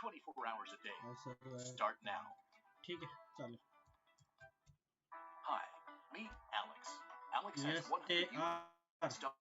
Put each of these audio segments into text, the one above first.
24 hours a day. ऐसा तो है। Start now. ठीक है, चलो। Hi, meet Alex. Alex has Yes, 100 US dollars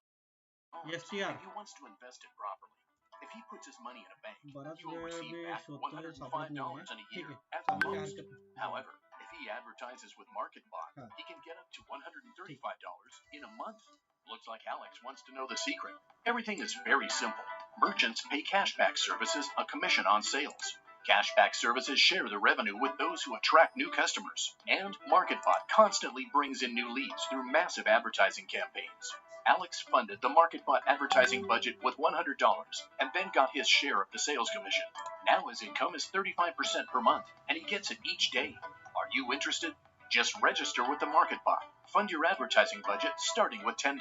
yes, and he wants to invest it properly. If he puts his money in a bank, बड़ा he will receive back $105 in a year at the चलो most. However, if he advertises with MarketBot, हाँ. he can get up to $135 in a month. Looks like Alex wants to know the secret. Everything is very simple. Merchants pay cashback services a commission on sales. Cashback services share the revenue with those who attract new customers. And MarketBot constantly brings in new leads through massive advertising campaigns. Alex funded the MarketBot advertising budget with $100 and then got his share of the sales commission. Now his income is 35% per month, and he gets it each day. Are you interested? Just register with the MarketBot. Fund your advertising budget starting with $10.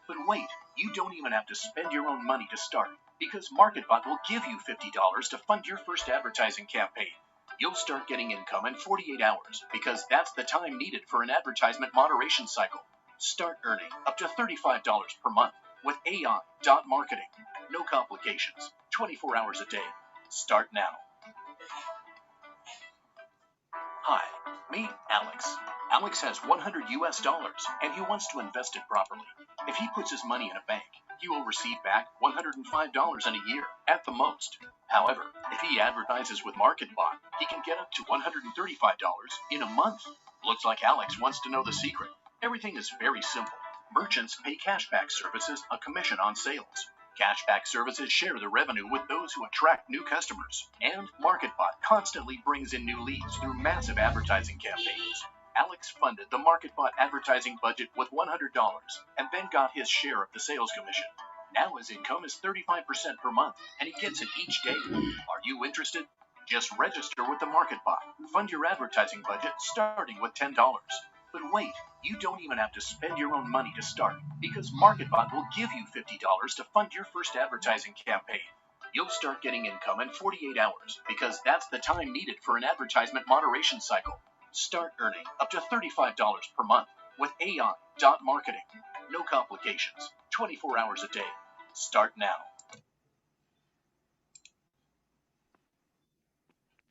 But wait, you don't even have to spend your own money to start, because MarketBot will give you $50 to fund your first advertising campaign. You'll start getting income in 48 hours, because that's the time needed for an advertisement moderation cycle. Start earning up to $35 per month with AI.marketing. No complications. 24 hours a day. Start now. Hi, meet Alex. Alex has 100 US dollars and he wants to invest it properly. If he puts his money in a bank, he will receive back $105 in a year at the most. However, if he advertises with MarketBot, he can get up to $135 in a month. Looks like Alex wants to know the secret. Everything is very simple. Merchants pay cashback services a commission on sales. Cashback services share the revenue with those who attract new customers. And MarketBot constantly brings in new leads through massive advertising campaigns. Alex funded the MarketBot advertising budget with $100 and then got his share of the sales commission. Now his income is 35% per month, and he gets it each day. Are you interested? Just register with the MarketBot. Fund your advertising budget starting with $10. But wait, you don't even have to spend your own money to start, because MarketBot will give you $50 to fund your first advertising campaign. You'll start getting income in 48 hours, because that's the time needed for an advertisement moderation cycle. Start earning up to $35 per month with AI.marketing. No complications. 24 hours a day. Start now.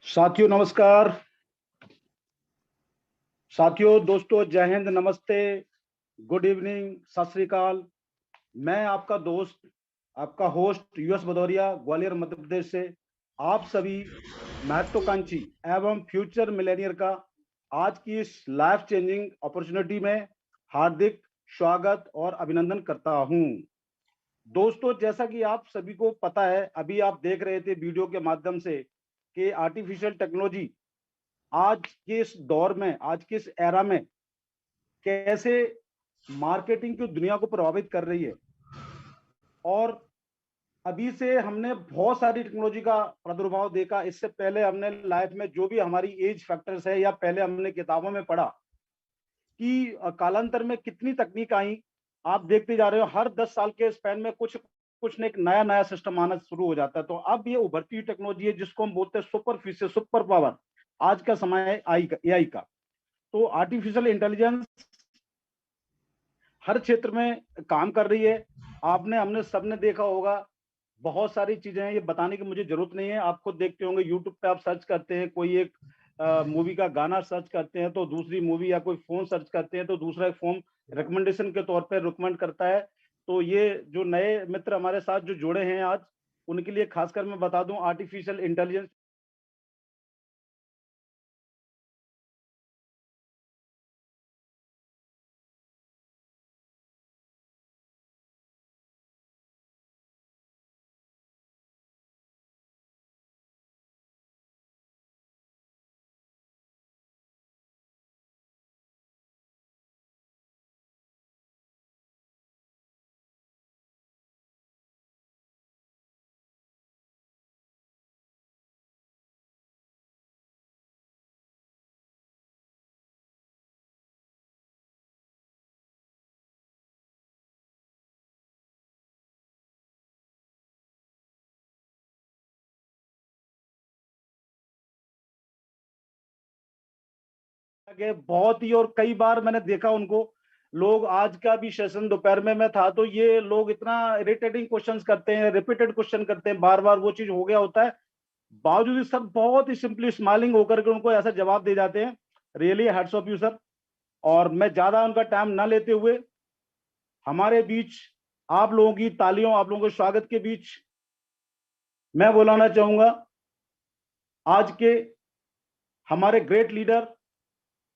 साथियों नमस्कार, साथियों दोस्तों जय हिंद, नमस्ते, good evening, सत श्री अकाल। मैं आपका दोस्त, आपका होस्ट यूएस भदौरिया, ग्वालियर मध्य प्रदेश से आप सभी महत्वाकांक्षी एवं फ्यूचर मिलेनियर का आज की इस लाइफ चेंजिंग अपॉर्चुनिटी में हार्दिक स्वागत और अभिनंदन करता हूं। दोस्तों जैसा कि आप सभी को पता है, अभी आप देख रहे थे वीडियो के माध्यम से कि आर्टिफिशियल टेक्नोलॉजी आज के इस दौर में, आज के इस एरा में कैसे मार्केटिंग की दुनिया को प्रभावित कर रही है। और अभी से हमने बहुत सारी टेक्नोलॉजी का प्रादुर्भाव देखा। इससे पहले हमने लाइफ में जो भी हमारी एज फैक्टर्स है, या पहले हमने किताबों में पढ़ा कि कालांतर में कितनी तकनीक आई, आप देखते जा रहे हो हर 10 साल के स्पैन में कुछ न एक नया सिस्टम आना शुरू हो जाता है। तो अब ये उभरती हुई टेक्नोलॉजी है जिसको हम बोलते हैं सुपर पावर। आज का समय है एआई का। तो आर्टिफिशियल इंटेलिजेंस हर क्षेत्र में काम कर रही है। हमने सबने देखा होगा, बहुत सारी चीजें हैं, ये बताने की मुझे जरूरत नहीं है। आप खुद देखते होंगे, यूट्यूब पे आप सर्च करते हैं, कोई एक मूवी का गाना सर्च करते हैं तो दूसरी मूवी, या कोई फोन सर्च करते हैं तो दूसरा फोन रिकमेंडेशन के तौर पे रिकमेंड करता है। तो ये जो नए मित्र हमारे साथ जो जुड़े हैं आज, उनके लिए खासकर मैं बता दूं, आर्टिफिशियल इंटेलिजेंस के बहुत ही, और कई बार मैंने देखा उनको, लोग आज का भी सेशन दोपहर में मैं था तो ये लोग इतना इरिटेटिंग क्वेश्चंस करते हैं, रिपीटेड क्वेश्चन करते हैं, बार बार वो चीज हो गया होता है। बावजूद भी सर बहुत ही सिंपली स्माइलिंग होकर के उनको ऐसा जवाब दे जाते हैं। Really hats off you sir. और मैं ज्यादा उनका टाइम ना लेते हुए हमारे बीच आप लोगों की तालियों, आप लोगों के स्वागत के बीच मैं बुलाना चाहूंगा आज के हमारे great leader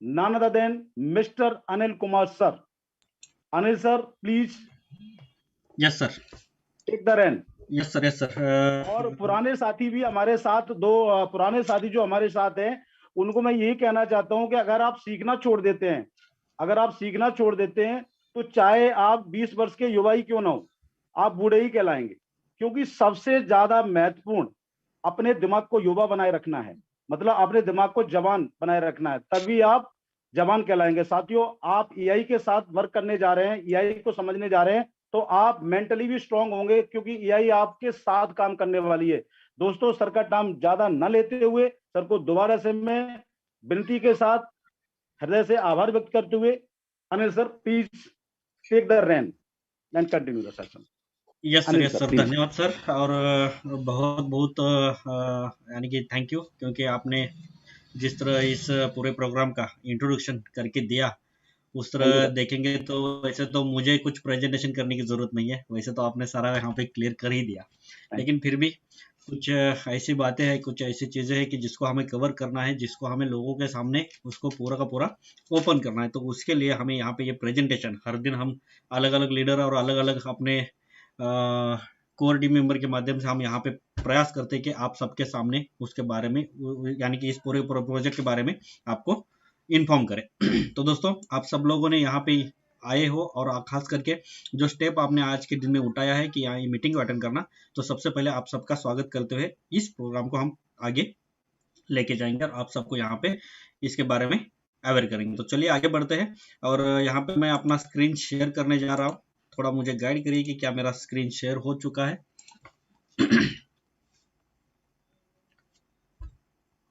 none other than Mr. Anil Kumar sir. Anil sir, please yes sir, take the reign. Yes sir, yes sir. और पुराने साथी भी हमारे साथ, दो पुराने साथी जो हमारे साथ हैं, उनको मैं ये कहना चाहता हूं कि अगर आप सीखना छोड़ देते हैं, अगर आप सीखना छोड़ देते हैं तो चाहे आप 20 वर्ष के युवा ही क्यों ना हो, आप बूढ़े ही कहलाएंगे। क्योंकि सबसे ज्यादा महत्वपूर्ण अपने दिमाग को युवा बनाए रखना है, मतलब अपने दिमाग को जवान बनाए रखना है, तभी आप जवान कहलाएंगे। साथियों, आप एआई के साथ वर्क करने जा रहे हैं, एआई को समझने जा रहे हैं, तो आप मेंटली भी स्ट्रांग होंगे, क्योंकि एआई आपके साथ काम करने वाली है। दोस्तों, सर का टाइम ज्यादा न लेते हुए सर को दोबारा से मैं विनती के साथ हृदय से आभार व्यक्त करते हुए, Anil sir please take the rein and continue the session. Yes sir, Anil yes sir, sir, please. धन्यवाद सर। और बहुत बहुत यानी कि थैंक यू, क्योंकि आपने जिस तरह इस पूरे प्रोग्राम का इंट्रोडक्शन करके दिया, उस थैंक यू तरह सर। देखेंगे तो वैसे तो मुझे कुछ प्रेजेंटेशन करने की जरूरत नहीं है, वैसे तो आपने सारा यहाँ पे क्लियर कर ही दिया। लेकिन फिर भी कुछ ऐसी बातें हैं, कुछ ऐसी चीजें हैं कि जिसको हमें कवर करना है, जिसको हमें लोगों के सामने उसको पूरा का पूरा ओपन करना है। तो उसके लिए हमें यहाँ पे ये प्रेजेंटेशन हर दिन हम अलग अलग लीडर और अलग अलग अपने कोर टीम मेंबर के माध्यम से हम यहाँ पे प्रयास करते हैं कि आप सबके सामने उसके बारे में, यानी कि इस पूरे प्रोजेक्ट के बारे में आपको इन्फॉर्म करें। तो दोस्तों, आप सब लोगों ने यहाँ पे आए हो और खास करके जो स्टेप आपने आज के दिन में उठाया है कि यहाँ ये मीटिंग को अटेंड करना, तो सबसे पहले आप सबका स्वागत करते हुए इस प्रोग्राम को हम आगे लेके जाएंगे और आप सबको यहाँ पे इसके बारे में अवेयर करेंगे। तो चलिए आगे बढ़ते हैं। और यहाँ पे मैं अपना स्क्रीन शेयर करने जा रहा हूँ। थोड़ा मुझे गाइड करिए कि क्या मेरा स्क्रीन शेयर हो चुका है।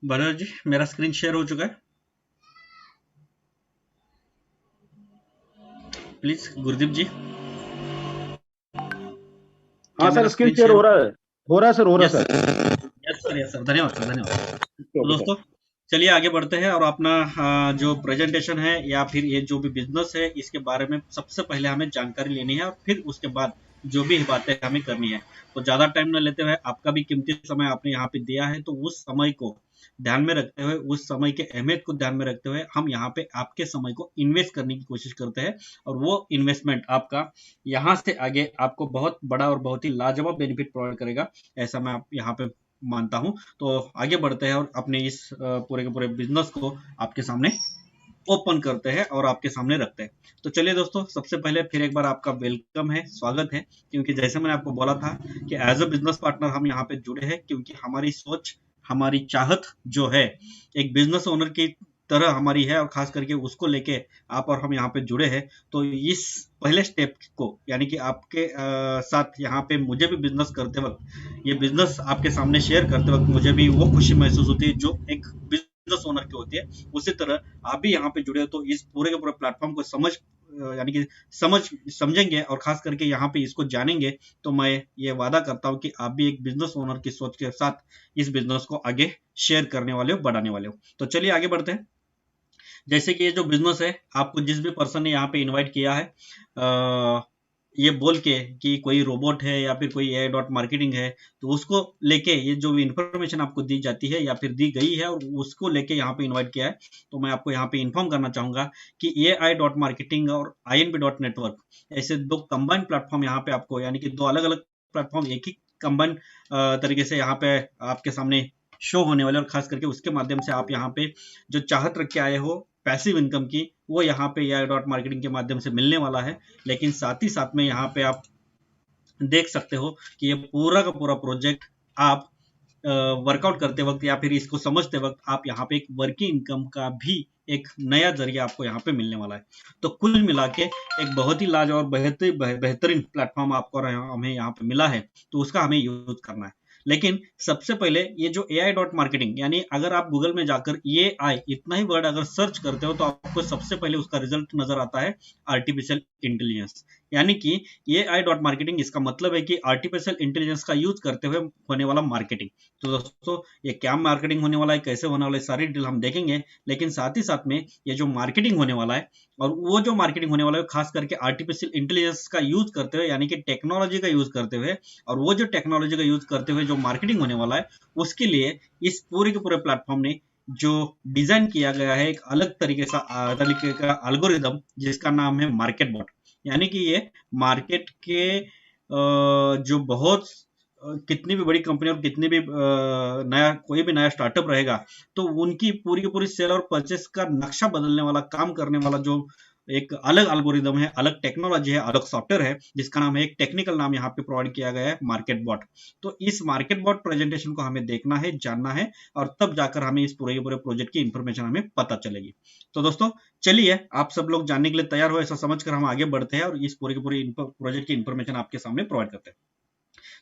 बनर जी, मेरा स्क्रीन शेयर हो चुका है? प्लीज गुरदीप जी, हाँ सर, स्क्रीन शेयर हो रहा है, हो रहा है सर, हो रहा है sir. Yes sir, yes sir, धन्यवाद सर, धन्यवाद। तो दोस्तों चलिए आगे बढ़ते हैं और अपना जो प्रेजेंटेशन है या फिर ये जो भी बिजनेस है, इसके बारे में सबसे पहले हमें जानकारी लेनी है और फिर उसके बाद जो भी बातें हमें करनी है। तो ज्यादा टाइम न लेते हुए, आपका भी कीमती समय आपने यहाँ पे दिया है, तो उस समय को ध्यान में रखते हुए, उस समय के अहमियत को ध्यान में रखते हुए हम यहाँ पे आपके समय को इन्वेस्ट करने की कोशिश करते हैं। और वो इन्वेस्टमेंट आपका यहाँ से आगे आपको बहुत बड़ा और बहुत ही लाजवाब बेनिफिट प्रोवाइड करेगा, ऐसा मैं यहाँ पे मानता हूं। तो आगे बढ़ते हैं और अपने इस पूरे के पूरे बिजनेस को आपके सामने ओपन करते हैं और आपके सामने रखते हैं। तो चलिए दोस्तों, सबसे पहले फिर एक बार आपका वेलकम है, स्वागत है, क्योंकि जैसे मैंने आपको बोला था कि एज अ बिजनेस पार्टनर हम यहाँ पे जुड़े हैं, क्योंकि हमारी सोच, हमारी चाहत जो है एक बिजनेस ओनर की तरह हमारी है, और खास करके उसको लेके आप और हम यहाँ पे जुड़े हैं। तो इस पहले स्टेप को, यानी कि आपके साथ यहाँ पे मुझे भी बिजनेस करते वक्त, ये बिजनेस आपके सामने शेयर करते वक्त मुझे भी वो खुशी महसूस होती है जो एक बिजनेस ओनर की होती है। उसी तरह आप भी यहाँ पे जुड़े हो, तो इस पूरे के पूरे प्लेटफॉर्म को यानी कि समझेंगे और खास करके यहाँ पे इसको जानेंगे, तो मैं ये वादा करता हूँ कि आप भी एक बिजनेस ओनर की सोच के साथ इस बिजनेस को आगे शेयर करने वाले हो, बढ़ाने वाले हो। तो चलिए आगे बढ़ते हैं। जैसे कि ये जो बिजनेस है, आपको जिस भी पर्सन ने यहाँ पे इनवाइट किया है, ये बोल के कि कोई रोबोट है या फिर कोई AI डॉट मार्केटिंग है, तो उसको लेके ये जो भी इंफॉर्मेशन आपको दी जाती है या फिर दी गई है और उसको लेके यहाँ पे इनवाइट किया है, तो मैं आपको यहाँ पे इन्फॉर्म करना चाहूंगा कि AI डॉट मार्केटिंग और INB डॉट नेटवर्क, ऐसे दो कंबाइंड प्लेटफॉर्म यहाँ पे आपको, यानी कि दो अलग अलग प्लेटफॉर्म एक ही कंबाइंड तरीके से यहाँ पे आपके सामने शो होने वाले, और खास करके उसके माध्यम से आप यहाँ पे जो चाहत रख के आए हो पैसिव इनकम की, वो यहाँ पे AI डॉट मार्केटिंग के माध्यम से मिलने वाला है। लेकिन साथ ही साथ में यहाँ पे आप देख सकते हो कि ये पूरा का पूरा प्रोजेक्ट आप वर्कआउट करते वक्त या फिर इसको समझते वक्त आप यहाँ पे एक वर्किंग इनकम का भी एक नया जरिया आपको यहाँ पे मिलने वाला है। तो कुल मिला के एक बहुत ही लाजवाब और बेहतरीन प्लेटफॉर्म आपको हमें यहाँ पे मिला है, तो उसका हमें यूज करना है। लेकिन सबसे पहले ये जो AI डॉट मार्केटिंग, यानी अगर आप गूगल में जाकर AI इतना ही वर्ड अगर सर्च करते हो तो आपको सबसे पहले उसका रिजल्ट नजर आता है आर्टिफिशियल इंटेलिजेंस। यानी कि AI डॉट मार्केटिंग, इसका मतलब है कि आर्टिफिशियल इंटेलिजेंस का यूज करते हुए होने वाला मार्केटिंग। तो दोस्तों ये क्या मार्केटिंग होने वाला है, कैसे होने वाला है, सारी डिटेल हम देखेंगे। लेकिन साथ ही साथ में ये जो मार्केटिंग होने वाला है, और वो जो मार्केटिंग होने वाला है खास करके आर्टिफिशियल इंटेलिजेंस का यूज करते हुए, यानी कि टेक्नोलॉजी का यूज करते हुए, और वो जो टेक्नोलॉजी का यूज करते हुए जो मार्केटिंग होने वाला है, उसके लिए इस पूरे के पूरे प्लेटफॉर्म ने जो डिजाइन किया गया है एक अलग तरीके का एल्गोरिदम, जिसका नाम है मार्केट बॉट। यानी कि ये मार्केट के जो बहुत कितनी भी बड़ी कंपनी और कितनी भी नया कोई भी नया स्टार्टअप रहेगा, तो उनकी पूरी की पूरी सेल और परचेस का नक्शा बदलने वाला, काम करने वाला जो एक अलग एल्गोरिदम है, अलग टेक्नोलॉजी है, अलग सॉफ्टवेयर है, जिसका नाम है, एक टेक्निकल नाम यहाँ पे प्रोवाइड किया गया है, मार्केट बॉट। तो इस मार्केट बॉट प्रेजेंटेशन को हमें देखना है, जानना है, और तब जाकर हमें इस पूरे प्रोजेक्ट की इंफॉर्मेशन हमें पता चलेगी। तो दोस्तों चलिए, आप सब लोग जानने के लिए तैयार हो, ऐसा समझकर हम आगे बढ़ते हैं और इस पूरे प्रोजेक्ट की इंफॉर्मेशन आपके सामने प्रोवाइड करते हैं।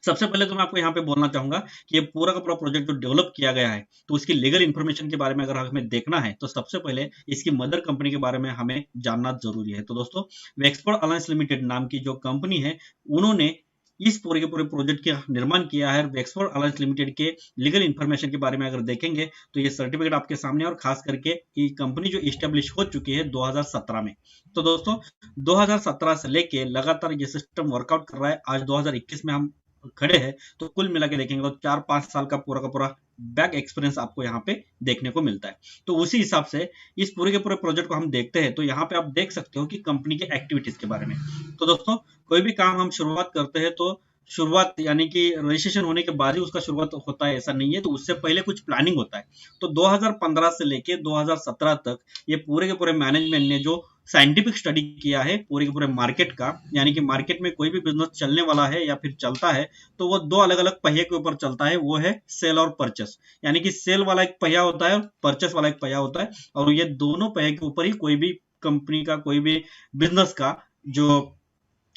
सबसे पहले तो मैं आपको यहाँ पे बोलना चाहूंगा कि ये पूरा का पूरा प्रोजेक्ट जो डेवलप किया गया है, तो उसकी लीगल इन्फॉर्मेशन के बारे में अगर हमें देखना है, तो सबसे पहले इसकी मदर कंपनी के बारे में हमें जानना जरूरी है। तो दोस्तों, वेक्सफोर्ड अलायंस लिमिटेड नाम की जो कंपनी है, उन्होंने इस पूरे के पूरे प्रोजेक्ट का निर्माण किया है। वेक्सफोर्ड अलायंस लिमिटेड के लीगल इन्फॉर्मेशन के बारे में अगर देखेंगे, तो ये सर्टिफिकेट आपके सामने, और खास करके ये कंपनी जो इस्टेब्लिश हो चुकी है 2017 में। तो दोस्तों 2017 से लेके लगातार ये सिस्टम वर्कआउट कर रहा है। आज 2021 में हम खड़े हैं, तो कुल मिला के देखेंगे तो 4-5 साल का पूरा बैक एक्सपीरियंस आपको यहाँ पे देखने को मिलता है। तो उसी हिसाब से इस पूरे के पूरे प्रोजेक्ट को हम देखते हैं, तो यहाँ पे आप देख सकते हो कि कंपनी के एक्टिविटीज के बारे में। तो दोस्तों, कोई भी काम हम शुरुआत करते हैं, तो शुरुआत यानी कि रजिस्ट्रेशन होने के बाद ही उसका शुरुआत होता है, ऐसा नहीं है। तो उससे पहले कुछ प्लानिंग होता है। तो 2015 से लेके 2017 तक ये पूरे के पूरे मैनेजमेंट ने जो साइंटिफिक स्टडी किया है पूरे के पूरे मार्केट का, यानी कि मार्केट में कोई भी बिजनेस चलने वाला है या फिर चलता है, तो वो दो अलग अलग पहिए के ऊपर चलता है। वो है सेल और परचेस। यानी कि सेल वाला एक पहिया होता है और परचेस वाला एक पहिया होता है, और ये दोनों पहिए के ऊपर ही कोई भी कंपनी का, कोई भी बिजनेस का जो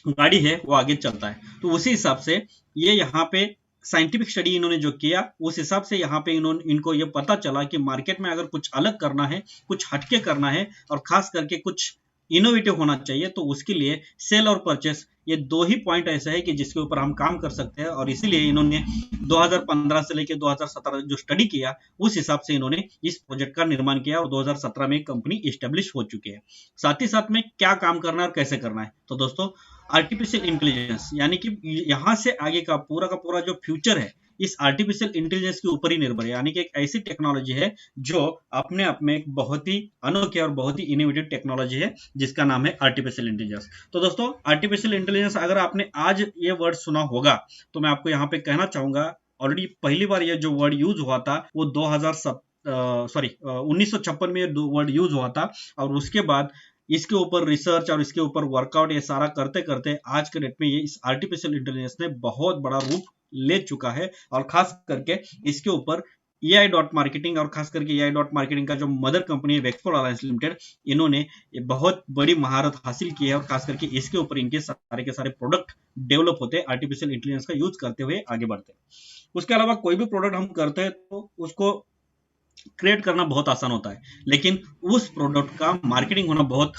गाड़ी है वो आगे चलता है। तो उसी हिसाब से ये यहाँ पे साइंटिफिक स्टडी इन्होंने जो किया, उस हिसाब से यहाँ पे इनको ये पता चला कि मार्केट में अगर कुछ अलग करना है, कुछ हटके करना है, और खास करके कुछ इनोवेटिव होना चाहिए, तो उसके लिए सेल और परचेस, ये दो ही पॉइंट ऐसे है कि जिसके ऊपर हम काम कर सकते हैं। और इसीलिए इन्होंने 2015 से लेकर 2017 जो स्टडी किया, उस हिसाब से इन्होंने इस प्रोजेक्ट का निर्माण किया, और 2017 में कंपनी इस्टेब्लिश हो चुकी है। साथ ही साथ में क्या काम करना है और कैसे करना है, तो दोस्तों आर्टिफिशियल इंटेलिजेंस, यानी कि यहां से आगे का पूरा जो फ्यूचर है, इस आर्टिफिशियल इंटेलिजेंस के ऊपर ही निर्भर है। यानी कि एक ऐसी टेक्नोलॉजी है जो अपने आप में एक बहुत ही अनोखी और बहुत ही इनोवेटिव टेक्नोलॉजी है, जिसका नाम है आर्टिफिशियल इंटेलिजेंस। तो दोस्तों, आर्टिफिशियल इंटेलिजेंस अगर आपने आज ये वर्ड सुना होगा, तो मैं आपको यहाँ पे कहना चाहूंगा, ऑलरेडी पहली बार ये जो वर्ड यूज हुआ था वो 1956 में ये वर्ड यूज हुआ था। और उसके बाद इसके ऊपर रिसर्च और इसके ऊपर वर्कआउट ये सारा करते करते आज के डेट में ये इस आर्टिफिशियल इंटेलिजेंस ने बहुत बड़ा रूप ले चुका है। और खास करके इसके ऊपर AI डॉट मार्केटिंग, और खास करके AI डॉट मार्केटिंग का जो मदर कंपनी है वेक्सफोर्ड अलायंस लिमिटेड, इन्होंने बहुत बड़ी महारत हासिल की है। और खास करके इसके ऊपर इनके सारे के सारे प्रोडक्ट डेवलप होते हैं, आर्टिफिशियल इंटेलिजेंस का यूज करते हुए आगे बढ़ते हैं। उसके अलावा कोई भी प्रोडक्ट हम करते हैं तो उसको क्रिएट करना बहुत आसान होता है, लेकिन उस प्रोडक्ट का मार्केटिंग होना बहुत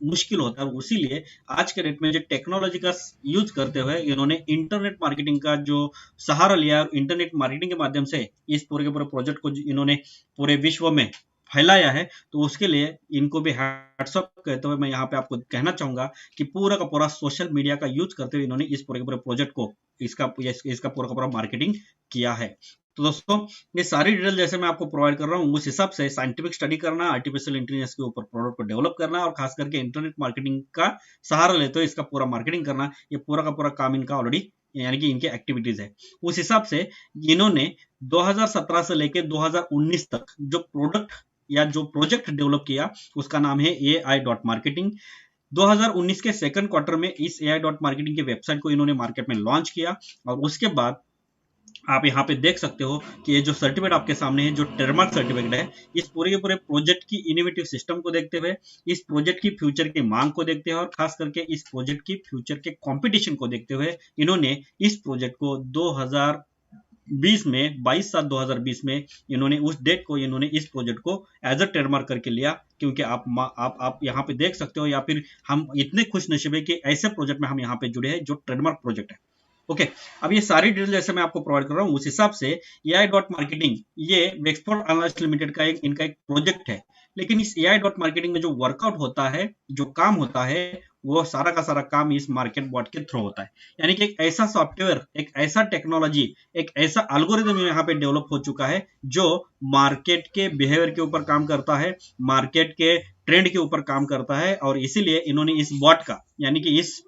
मुश्किल होता है। उसीलिए आज के डेट में जो टेक्नोलॉजी का यूज करते हुए इन्होंने इंटरनेट मार्केटिंग का जो सहारा लिया, और इंटरनेट मार्केटिंग के माध्यम से इस पूरे के पूरे प्रोजेक्ट को इन्होंने पूरे विश्व में फैलाया है। तो उसके लिए इनको भी हैट्स ऑफ कहते हुए मैं यहाँ पे आपको कहना चाहूंगा कि पूरा का पूरा सोशल मीडिया का यूज करते हुए इन्होंने इस पूरे के पूरे प्रोजेक्ट को, इसका पूरा का पूरा मार्केटिंग किया है। तो दोस्तों, ये सारी डिटेल जैसे मैं आपको प्रोवाइड कर रहा हूँ, उस हिसाब से साइंटिफिक स्टडी करना, आर्टिफिशियल इंटेलिजेंस के ऊपर प्रोडक्ट को डेवलप करना, और खास करके इंटरनेट मार्केटिंग का सहारा लेते हुए इसका पूरा मार्केटिंग करना, ये पूरा का पूरा काम इनका ऑलरेडी, यानी कि इनके एक्टिविटीज है। उस हिसाब से इन्होंने 2017 से लेकर 2019 तक जो प्रोडक्ट या जो प्रोजेक्ट डेवलप किया, उसका नाम है AI डॉट मार्केटिंग। 2019 के सेकंड क्वार्टर में इस AI डॉट मार्केटिंग की वेबसाइट को इन्होंने मार्केट में लॉन्च किया। और उसके बाद आप यहाँ पे देख सकते हो कि ये जो सर्टिफिकेट आपके सामने है, जो ट्रेडमार्क सर्टिफिकेट है, इस पूरे के पूरे प्रोजेक्ट की इनोवेटिव सिस्टम को देखते हुए, इस प्रोजेक्ट की फ्यूचर की मांग को देखते हुए, और खास करके इस प्रोजेक्ट की फ्यूचर के कंपटीशन को देखते हुए, इन्होंने इस प्रोजेक्ट को 2020 में 22/7/2020 में इन्होंने उस डेट को इन्होंने इस प्रोजेक्ट को एज अ ट्रेडमार्क करके लिया, क्योंकि आप यहाँ पे देख सकते हो, या फिर हम इतने खुश नसीब है कि ऐसे प्रोजेक्ट में हम यहाँ पे जुड़े हैं जो ट्रेडमार्क प्रोजेक्ट है। ओके, अब ये सारी डिटेल जैसे मैं आपको प्रोवाइड कर रहा हूँ उस हिसाब से AI डॉट मार्केटिंग ये वेक्सपोर्ट एनालिस्ट लिमिटेड का इनका एक प्रोजेक्ट है। लेकिन इस AI डॉट मार्केटिंग में जो वर्कआउट होता है, जो काम होता है, वो सारा का सारा काम इस मार्केट बॉट के थ्रू होता है। यानी कि एक ऐसा सॉफ्टवेयर, एक ऐसा टेक्नोलॉजी, एक ऐसा एल्गोरिदम यहाँ पे डेवलप हो चुका है जो मार्केट के बिहेवियर के ऊपर काम करता है, मार्केट के ट्रेंड के ऊपर काम करता है, और इसीलिए इन्होंने इस बॉट का, यानी कि इस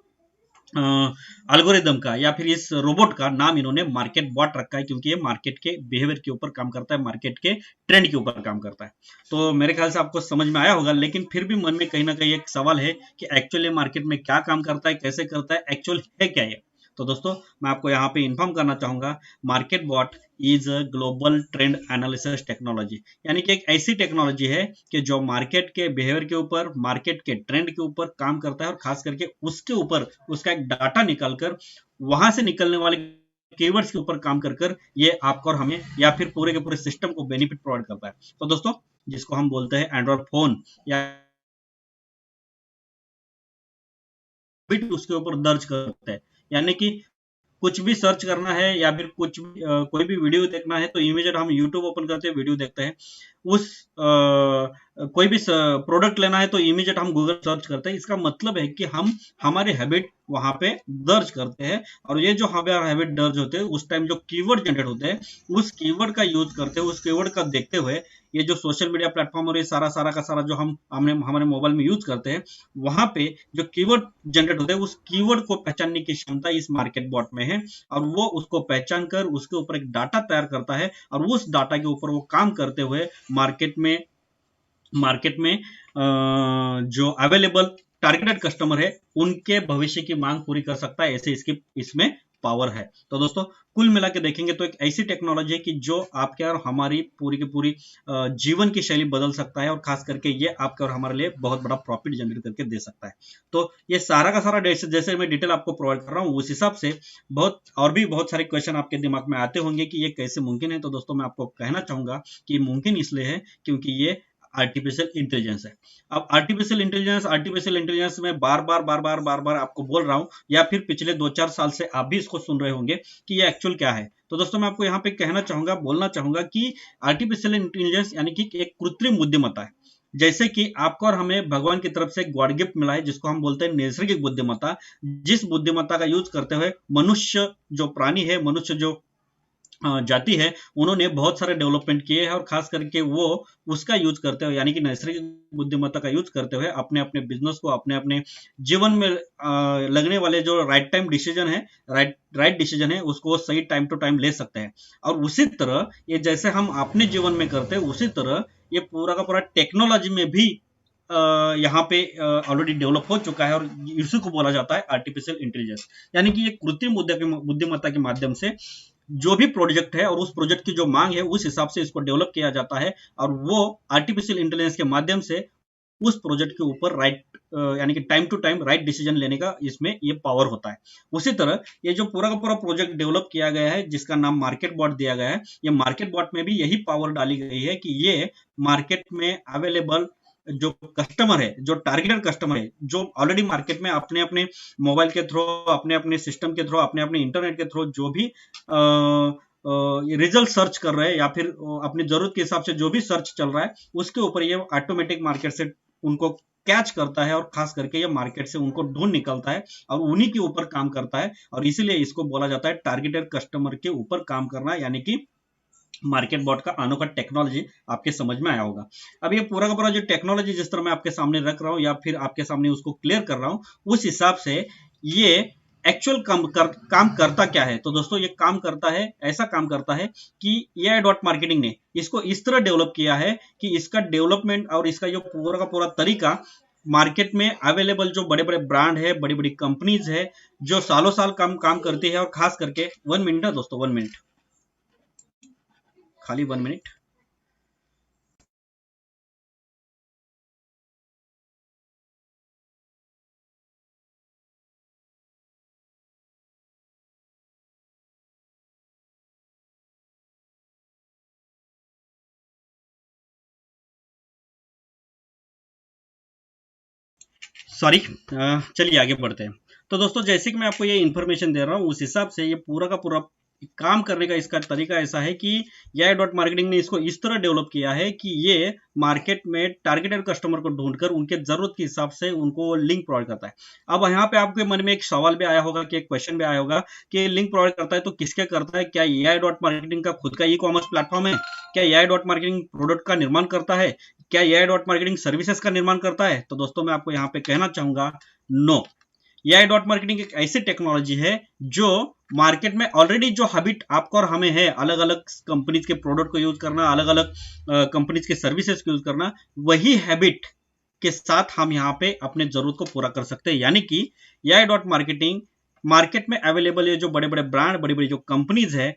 एल्गोरिदम का या फिर इस रोबोट का नाम इन्होंने मार्केट बॉट रखा है, क्योंकि ये मार्केट के बिहेवियर के ऊपर काम करता है, मार्केट के ट्रेंड के ऊपर काम करता है। तो मेरे ख्याल से आपको समझ में आया होगा, लेकिन फिर भी मन में कहीं ना कहीं एक सवाल है कि एक्चुअली मार्केट में क्या काम करता है, कैसे करता है, एक्चुअल है क्या ये। तो दोस्तों मैं आपको यहाँ पे इन्फॉर्म करना चाहूंगा, market bot is a global trend analysis technology, यानी कि एक ऐसी टेक्नोलॉजी है कि जो मार्केट के बिहेवियर के ऊपर, मार्केट के ट्रेंड के ऊपर काम करता है, और खास करके उसके ऊपर उसका एक डाटा निकालकर वहां से निकलने वाले कीवर्ड्स के ऊपर काम कर कर ये आपको और हमें या फिर पूरे के पूरे सिस्टम को बेनिफिट प्रोवाइड करता है। तो दोस्तों जिसको हम बोलते हैं एंड्रॉइड फोन या बिट उसके ऊपर दर्ज करते हैं, यानी कि कुछ भी सर्च करना है या फिर कुछ भी कोई भी वीडियो देखना है तो इमीडिएट हम यूट्यूब ओपन करते हैं, वीडियो देखते हैं। उस कोई भी प्रोडक्ट लेना है तो इमीडिएट हम गूगल सर्च करते हैं। इसका मतलब है कि हम हमारे हैबिट वहां पे दर्ज करते हैं, और ये जो हमारे हैबिट दर्ज होते हैं उस टाइम जो कीवर्ड जनरेट होते हैं उस कीवर्ड का यूज करते हुए, उस कीवर्ड का देखते हुए, ये जो सोशल मीडिया प्लेटफॉर्म और ये सारा सारा का सारा जो हम हमारे मोबाइल में यूज करते हैं, वहां पे जो कीवर्ड जनरेट होते हैं उस कीवर्ड को पहचानने की क्षमता इस मार्केट बॉट में है, और वो उसको पहचान कर उसके ऊपर एक डाटा तैयार करता है, और उस डाटा के ऊपर वो काम करते हुए मार्केट में जो अवेलेबल टारगेटेड कस्टमर है उनके भविष्य की मांग पूरी कर सकता है, ऐसे इसकी इसमें पावर है। तो दोस्तों कुल मिला के देखेंगे तो एक ऐसी टेक्नोलॉजी है कि जो आपके और हमारी पूरी की पूरी जीवन की शैली बदल सकता है, और खास करके ये आपके और हमारे लिए बहुत बड़ा प्रॉफिट जनरेट करके दे सकता है। तो ये सारा का सारा जैसे मैं डिटेल आपको प्रोवाइड कर रहा हूँ उस हिसाब से और भी बहुत सारे क्वेश्चन आपके दिमाग में आते होंगे कि ये कैसे मुमकिन है। तो दोस्तों मैं आपको कहना चाहूंगा कि मुमकिन इसलिए है क्योंकि ये आर्टिफिशियल इंटेलिजेंस है। अब आर्टिफिशियल इंटेलिजेंस में बार बार आपको बोल रहा हूं, या फिर पिछले 2-4 साल से आप भी इसको सुन रहे होंगे कि ये एक्चुअल क्या है। तो दोस्तों मैं आपको यहाँ पे कहना चाहूंगा, बोलना चाहूंगा कि आर्टिफिशियल इंटेलिजेंस यानी कि एक कृत्रिम बुद्धिमत्ता है। जैसे कि आपको और हमें भगवान की तरफ से गॉड गिफ्ट मिला है जिसको हम बोलते हैं नैसर्गिक बुद्धिमत्ता, जिस बुद्धिमत्ता का यूज करते हुए मनुष्य जो प्राणी है, मनुष्य जो जाति है, उन्होंने बहुत सारे डेवलपमेंट किए हैं, और खास करके वो उसका यूज करते हुए, यानी कि नैसर्गिक बुद्धिमत्ता का यूज करते हुए अपने अपने बिजनेस को, अपने अपने जीवन में लगने वाले जो राइट टाइम डिसीजन है, राइट डिसीजन है, उसको सही टाइम टू टाइम ले सकते हैं। और उसी तरह ये जैसे हम अपने जीवन में करते हैं उसी तरह ये पूरा का पूरा टेक्नोलॉजी में भी यहाँ पे ऑलरेडी डेवलप हो चुका है, और इसी को बोला जाता है आर्टिफिशियल इंटेलिजेंस। यानी कि ये कृत्रिम बुद्धिमत्ता के माध्यम से जो भी प्रोजेक्ट है और उस प्रोजेक्ट की जो मांग है उस हिसाब से इसको डेवलप किया जाता है, और वो आर्टिफिशियल इंटेलिजेंस के माध्यम से उस प्रोजेक्ट के ऊपर यानी कि time to time right decision लेने का इसमें ये पावर होता है। उसी तरह ये जो पूरा का पूरा प्रोजेक्ट डेवलप किया गया है जिसका नाम मार्केट बॉट दिया गया है, ये मार्केट बॉट में भी यही पावर डाली गई है कि ये मार्केट में अवेलेबल जो कस्टमर है, जो टारगेटेड कस्टमर है, जो ऑलरेडी मार्केट में अपने अपने मोबाइल के थ्रू, अपने अपने सिस्टम के थ्रू, अपने अपने इंटरनेट के थ्रू जो भी रिजल्ट सर्च कर रहे हैं, या फिर अपनी जरूरत के हिसाब से जो भी सर्च चल रहा है उसके ऊपर ये ऑटोमेटिक मार्केट से उनको कैच करता है, और खास करके ये मार्केट से उनको ढूंढ निकलता है और उन्हीं के ऊपर काम करता है, और इसीलिए इसको बोला जाता है टारगेटेड कस्टमर के ऊपर काम करना, यानी कि मार्केट बॉट का अनोखा टेक्नोलॉजी आपके समझ में आया होगा। अब ये पूरा का पूरा जो टेक्नोलॉजी जिस तरह मैं आपके सामने रख रहा हूं या फिर आपके सामने उसको क्लियर कर रहा हूं, उस हिसाब से ये एक्चुअल काम करता क्या है। तो दोस्तों ये काम करता है, ऐसा काम करता है कि AI डॉट मार्केटिंग ने इसको इस तरह डेवलप किया है कि इसका डेवलपमेंट और इसका जो पूरा का पूरा तरीका मार्केट में अवेलेबल जो बड़े बड़े ब्रांड है, बड़ी बड़ी कंपनीज है, जो सालों साल काम करती है, और खास करके 1 मिनट है दोस्तों, 1 मिनट, खाली 1 मिनट। सॉरी, चलिए आगे बढ़ते हैं। तो दोस्तों जैसे कि मैं आपको ये इन्फॉर्मेशन दे रहा हूँ उस हिसाब से ये पूरा का पूरा काम करने का इसका तरीका ऐसा है कि AI डॉट मार्केटिंग ने इसको इस तरह डेवलप किया है कि ये मार्केट में टारगेटेड कस्टमर को ढूंढकर उनके जरूरत के हिसाब से उनको लिंक प्रोवाइड करता है। अब यहाँ पे आपके मन में एक सवाल भी आया होगा कि एक क्वेश्चन भी आया होगा कि लिंक प्रोवाइड करता है तो किसके करता है? क्या AI डॉट मार्केटिंग का खुद का ई कॉमर्स प्लेटफॉर्म है? क्या AI डॉट मार्केटिंग प्रोडक्ट का निर्माण करता है? क्या AI डॉट मार्केटिंग सर्विसेज का निर्माण करता है? तो दोस्तों मैं आपको यहाँ पे कहना चाहूंगा नो। AI डॉट मार्केटिंग एक ऐसी टेक्नोलॉजी है जो मार्केट में ऑलरेडी जो हैबिट आपको और हमें है, अलग अलग कंपनीज के प्रोडक्ट को यूज करना, अलग अलग कंपनीज के सर्विसेज को यूज करना, वही हैबिट के साथ हम यहाँ पे अपने जरूरत को पूरा कर सकते हैं। यानी कि AI डॉट मार्केटिंग मार्केट में अवेलेबल है जो बड़े बड़े ब्रांड, बड़ी बड़ी जो कंपनीज है,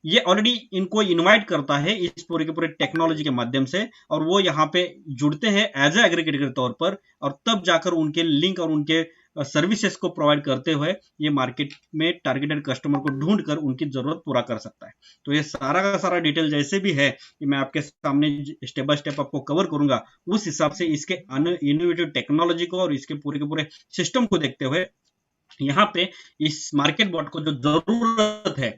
ये ऑलरेडी इनको इनवाइट करता है इस पूरे के पूरे टेक्नोलॉजी के माध्यम से, और वो यहाँ पे जुड़ते हैं एज ए एग्रीगेटर के तौर पर, और तब जाकर उनके लिंक और उनके सर्विसेज को प्रोवाइड करते हुए ये मार्केट में टारगेटेड कस्टमर को ढूंढकर उनकी जरूरत पूरा कर सकता है। तो ये सारा का सारा डिटेल जैसे भी है कि मैं आपके सामने स्टेप बाय स्टेप आपको कवर करूंगा, उस हिसाब से इसके इनोवेटिव टेक्नोलॉजी को और इसके पूरे के पूरे सिस्टम को देखते हुए यहाँ पे इस मार्केट बॉट को जो जरूरत है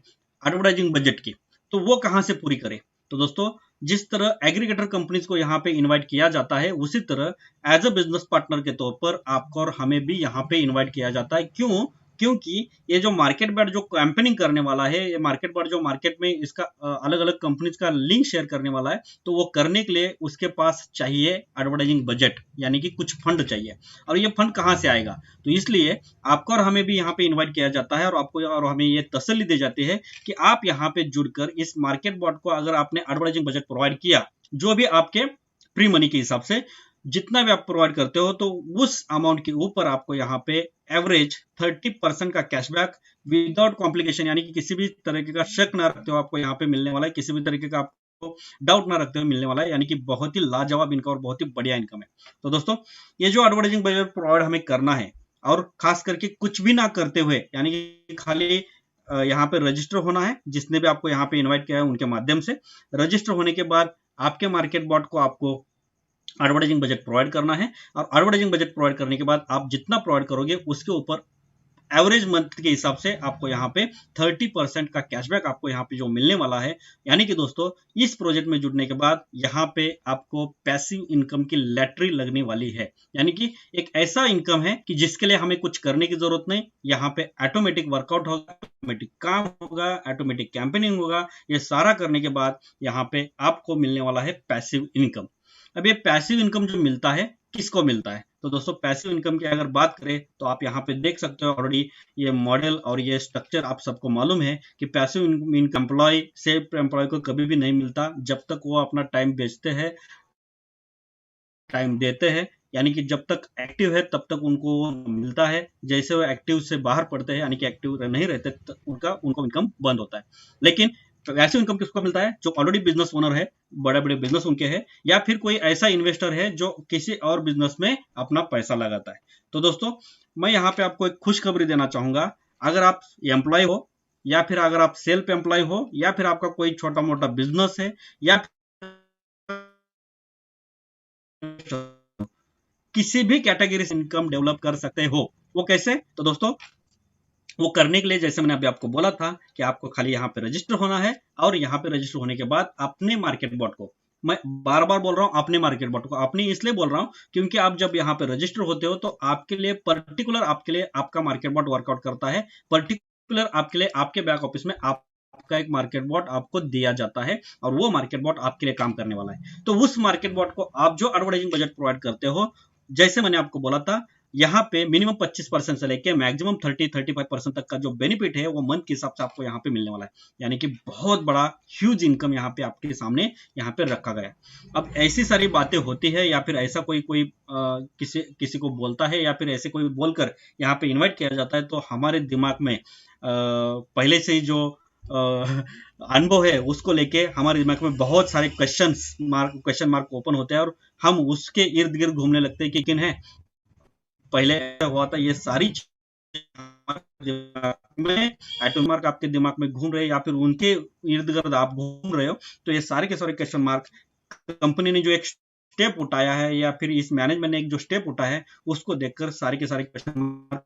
एडवर्टाइजिंग बजट की, तो वो कहां से पूरी करे। तो दोस्तों जिस तरह एग्रीगेटर कंपनीज को यहाँ पे इनवाइट किया जाता है, उसी तरह एज अ बिजनेस पार्टनर के तौर पर आपको और हमें भी यहाँ पे इनवाइट किया जाता है। क्यों? क्योंकि ये जो मार्केट बॉट जो कैंपेनिंग करने वाला है, ये मार्केट बॉट जो मार्केट में इसका अलग अलग कंपनीज का लिंक शेयर करने वाला है, तो वो करने के लिए उसके पास चाहिए एडवर्टाइजिंग बजट, यानी कि कुछ फंड चाहिए। और ये फंड कहाँ से आएगा? तो इसलिए आपको और हमें भी यहाँ पे इन्वाइट किया जाता है, और आपको और हमें ये तसल्ली दी जाती है कि आप यहाँ पे जुड़कर इस मार्केट बॉट को अगर आपने एडवर्टाइजिंग बजट प्रोवाइड किया, जो भी आपके प्री मनी के हिसाब से जितना भी आप प्रोवाइड करते हो, तो उस अमाउंट के ऊपर आपको यहाँ पे एवरेज 30% का कैशबैक विदाउट कॉम्प्लिकेशन, यानी कि किसी भी तरीके का शक ना रखते हो आपको यहाँ पे मिलने वाला है, किसी भी तरीके का आपको डाउट ना रखते हुए मिलने वाला है, यानी कि बहुत ही लाजवाब इनकम और बहुत ही बढ़िया इनकम है। तो दोस्तों ये जो एडवर्टाइजिंग बजट प्रोवाइड हमें करना है, और खास करके कुछ भी ना करते हुए, यानी कि खाली यहाँ पे रजिस्टर होना है, जिसने भी आपको यहाँ पे इन्वाइट किया है उनके माध्यम से रजिस्टर होने के बाद आपके मार्केट बॉट को आपको एडवर्टाइजिंग बजट प्रोवाइड करना है, और एडवर्टाइजिंग बजट प्रोवाइड करने के बाद आप जितना प्रोवाइड करोगे उसके ऊपर एवरेज मंथ के हिसाब से आपको यहाँ पे 30% का कैशबैक आपको यहाँ पे जो मिलने वाला है। यानी कि दोस्तों इस प्रोजेक्ट में जुड़ने के बाद यहाँ पे आपको पैसिव इनकम की लैटरी लगने वाली है, यानी कि एक ऐसा इनकम है कि जिसके लिए हमें कुछ करने की जरूरत नहीं। यहाँ पे ऑटोमेटिक वर्कआउट होगा, ऑटोमेटिक काम होगा, ऑटोमेटिक कैंपेनिंग होगा। ये सारा करने के बाद यहाँ पे आपको मिलने वाला है पैसिव इनकम। अब ये पैसिव इनकम जो मिलता है किसको मिलता है? तो दोस्तों पैसिव इनकम की अगर बात करें तो आप यहाँ पे देख सकते हो ऑलरेडी ये मॉडल और ये स्ट्रक्चर आप सबको मालूम है कि passive income employ self employ को कभी भी नहीं मिलता जब तक वो अपना टाइम बेचते हैं, टाइम देते हैं, यानी कि जब तक एक्टिव है तब तक उनको मिलता है। जैसे वो एक्टिव से बाहर पड़ते हैं, यानी कि एक्टिव नहीं रहते, तो उनको इनकम बंद होता है। लेकिन पैसिव इनकम किसको मिलता है? जो ऑलरेडी बिजनेस ओनर है, बड़े बड़े बिजनेस उनके हैं, या फिर कोई ऐसा इन्वेस्टर है जो किसी और बिजनेस में अपना पैसा लगाता है। तो दोस्तों मैं यहाँ पे आपको एक खुशखबरी देना चाहूंगा, अगर आप एम्प्लॉय हो, या फिर अगर आप सेल्फ एम्प्लॉय हो, या फिर आपका कोई छोटा मोटा बिजनेस है, या किसी भी कैटेगरी से इनकम डेवलप कर सकते हो। वो कैसे? तो दोस्तों वो करने के लिए जैसे मैंने अभी आपको बोला था कि आपको खाली यहाँ पे रजिस्टर होना है, और यहाँ पे रजिस्टर होने के बाद अपने मार्केट बॉट को, मैं बार बार बोल रहा हूँ अपने मार्केट बॉट को, अपनी इसलिए बोल रहा हूँ क्योंकि आप जब यहाँ पे रजिस्टर होते हो तो आपके लिए पर्टिकुलर आपके लिए आपका मार्केट बॉट वर्कआउट करता है। पर्टिकुलर आपके लिए आपके बैक ऑफिस में आपका एक मार्केट बॉट आपको दिया जाता है, और वो मार्केट बॉट आपके लिए काम करने वाला है। तो उस मार्केट बॉट को आप जो एडवर्टाइजिंग बजट प्रोवाइड करते हो, जैसे मैंने आपको बोला था, यहाँ पे मिनिमम 25% से लेके मैक्सिमम 30-35% तक का जो बेनिफिट है वो मंथ के हिसाब से आपको यहाँ पे मिलने वाला है। यानी कि बहुत बड़ा ह्यूज इनकम यहाँ पे आपके सामने यहाँ पे रखा गया है। अब ऐसी सारी बातें होती है, या फिर ऐसा कोई किसी को बोलता है, या फिर ऐसे कोई बोलकर यहाँ पे इन्वाइट किया जाता है, तो हमारे दिमाग में पहले से ही जो अनुभव है उसको लेके हमारे दिमाग में बहुत सारे क्वेश्चन मार्क ओपन होते हैं, और हम उसके इर्द गिर्द घूमने लगते हैं कि किन है पहले हुआ था। ये सारी में एटॉमिक मार्क आपके दिमाग में घूम रहे हैं, या फिर उनके इर्द गिर्द आप घूम रहे हो, तो ये सारे के सारे क्वेश्चन मार्क कंपनी ने जो एक स्टेप उठाया है या फिर इस मैनेजमेंट ने एक जो स्टेप उठाया है उसको देखकर सारे के सारे क्वेश्चन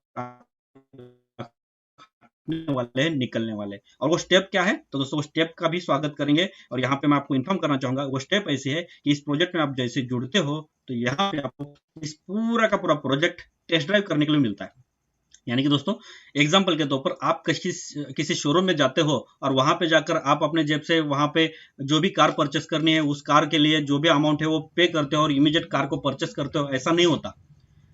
वाले हैं, निकलने वाले। और वो स्टेप क्या है, तो दोस्तों वो स्टेप का भी स्वागत करेंगे। और यहाँ पे मैं आपको इन्फॉर्म करना चाहूंगा, वो स्टेप ऐसी है कि इस प्रोजेक्ट में आप जैसे जुड़ते हो तो यहाँ पे आपको इस पूरा का पूरा प्रोजेक्ट टेस्ट ड्राइव करने के लिए मिलता है। यानी कि दोस्तों एग्जाम्पल के तौर पर आप किसी शोरूम में जाते हो और वहां पे जाकर आप अपने जेब से वहां पे जो भी कार परचेस करनी है उस कार के लिए जो भी अमाउंट है वो पे करते हो और इमीडिएट कार को परचेस करते हो, ऐसा नहीं होता।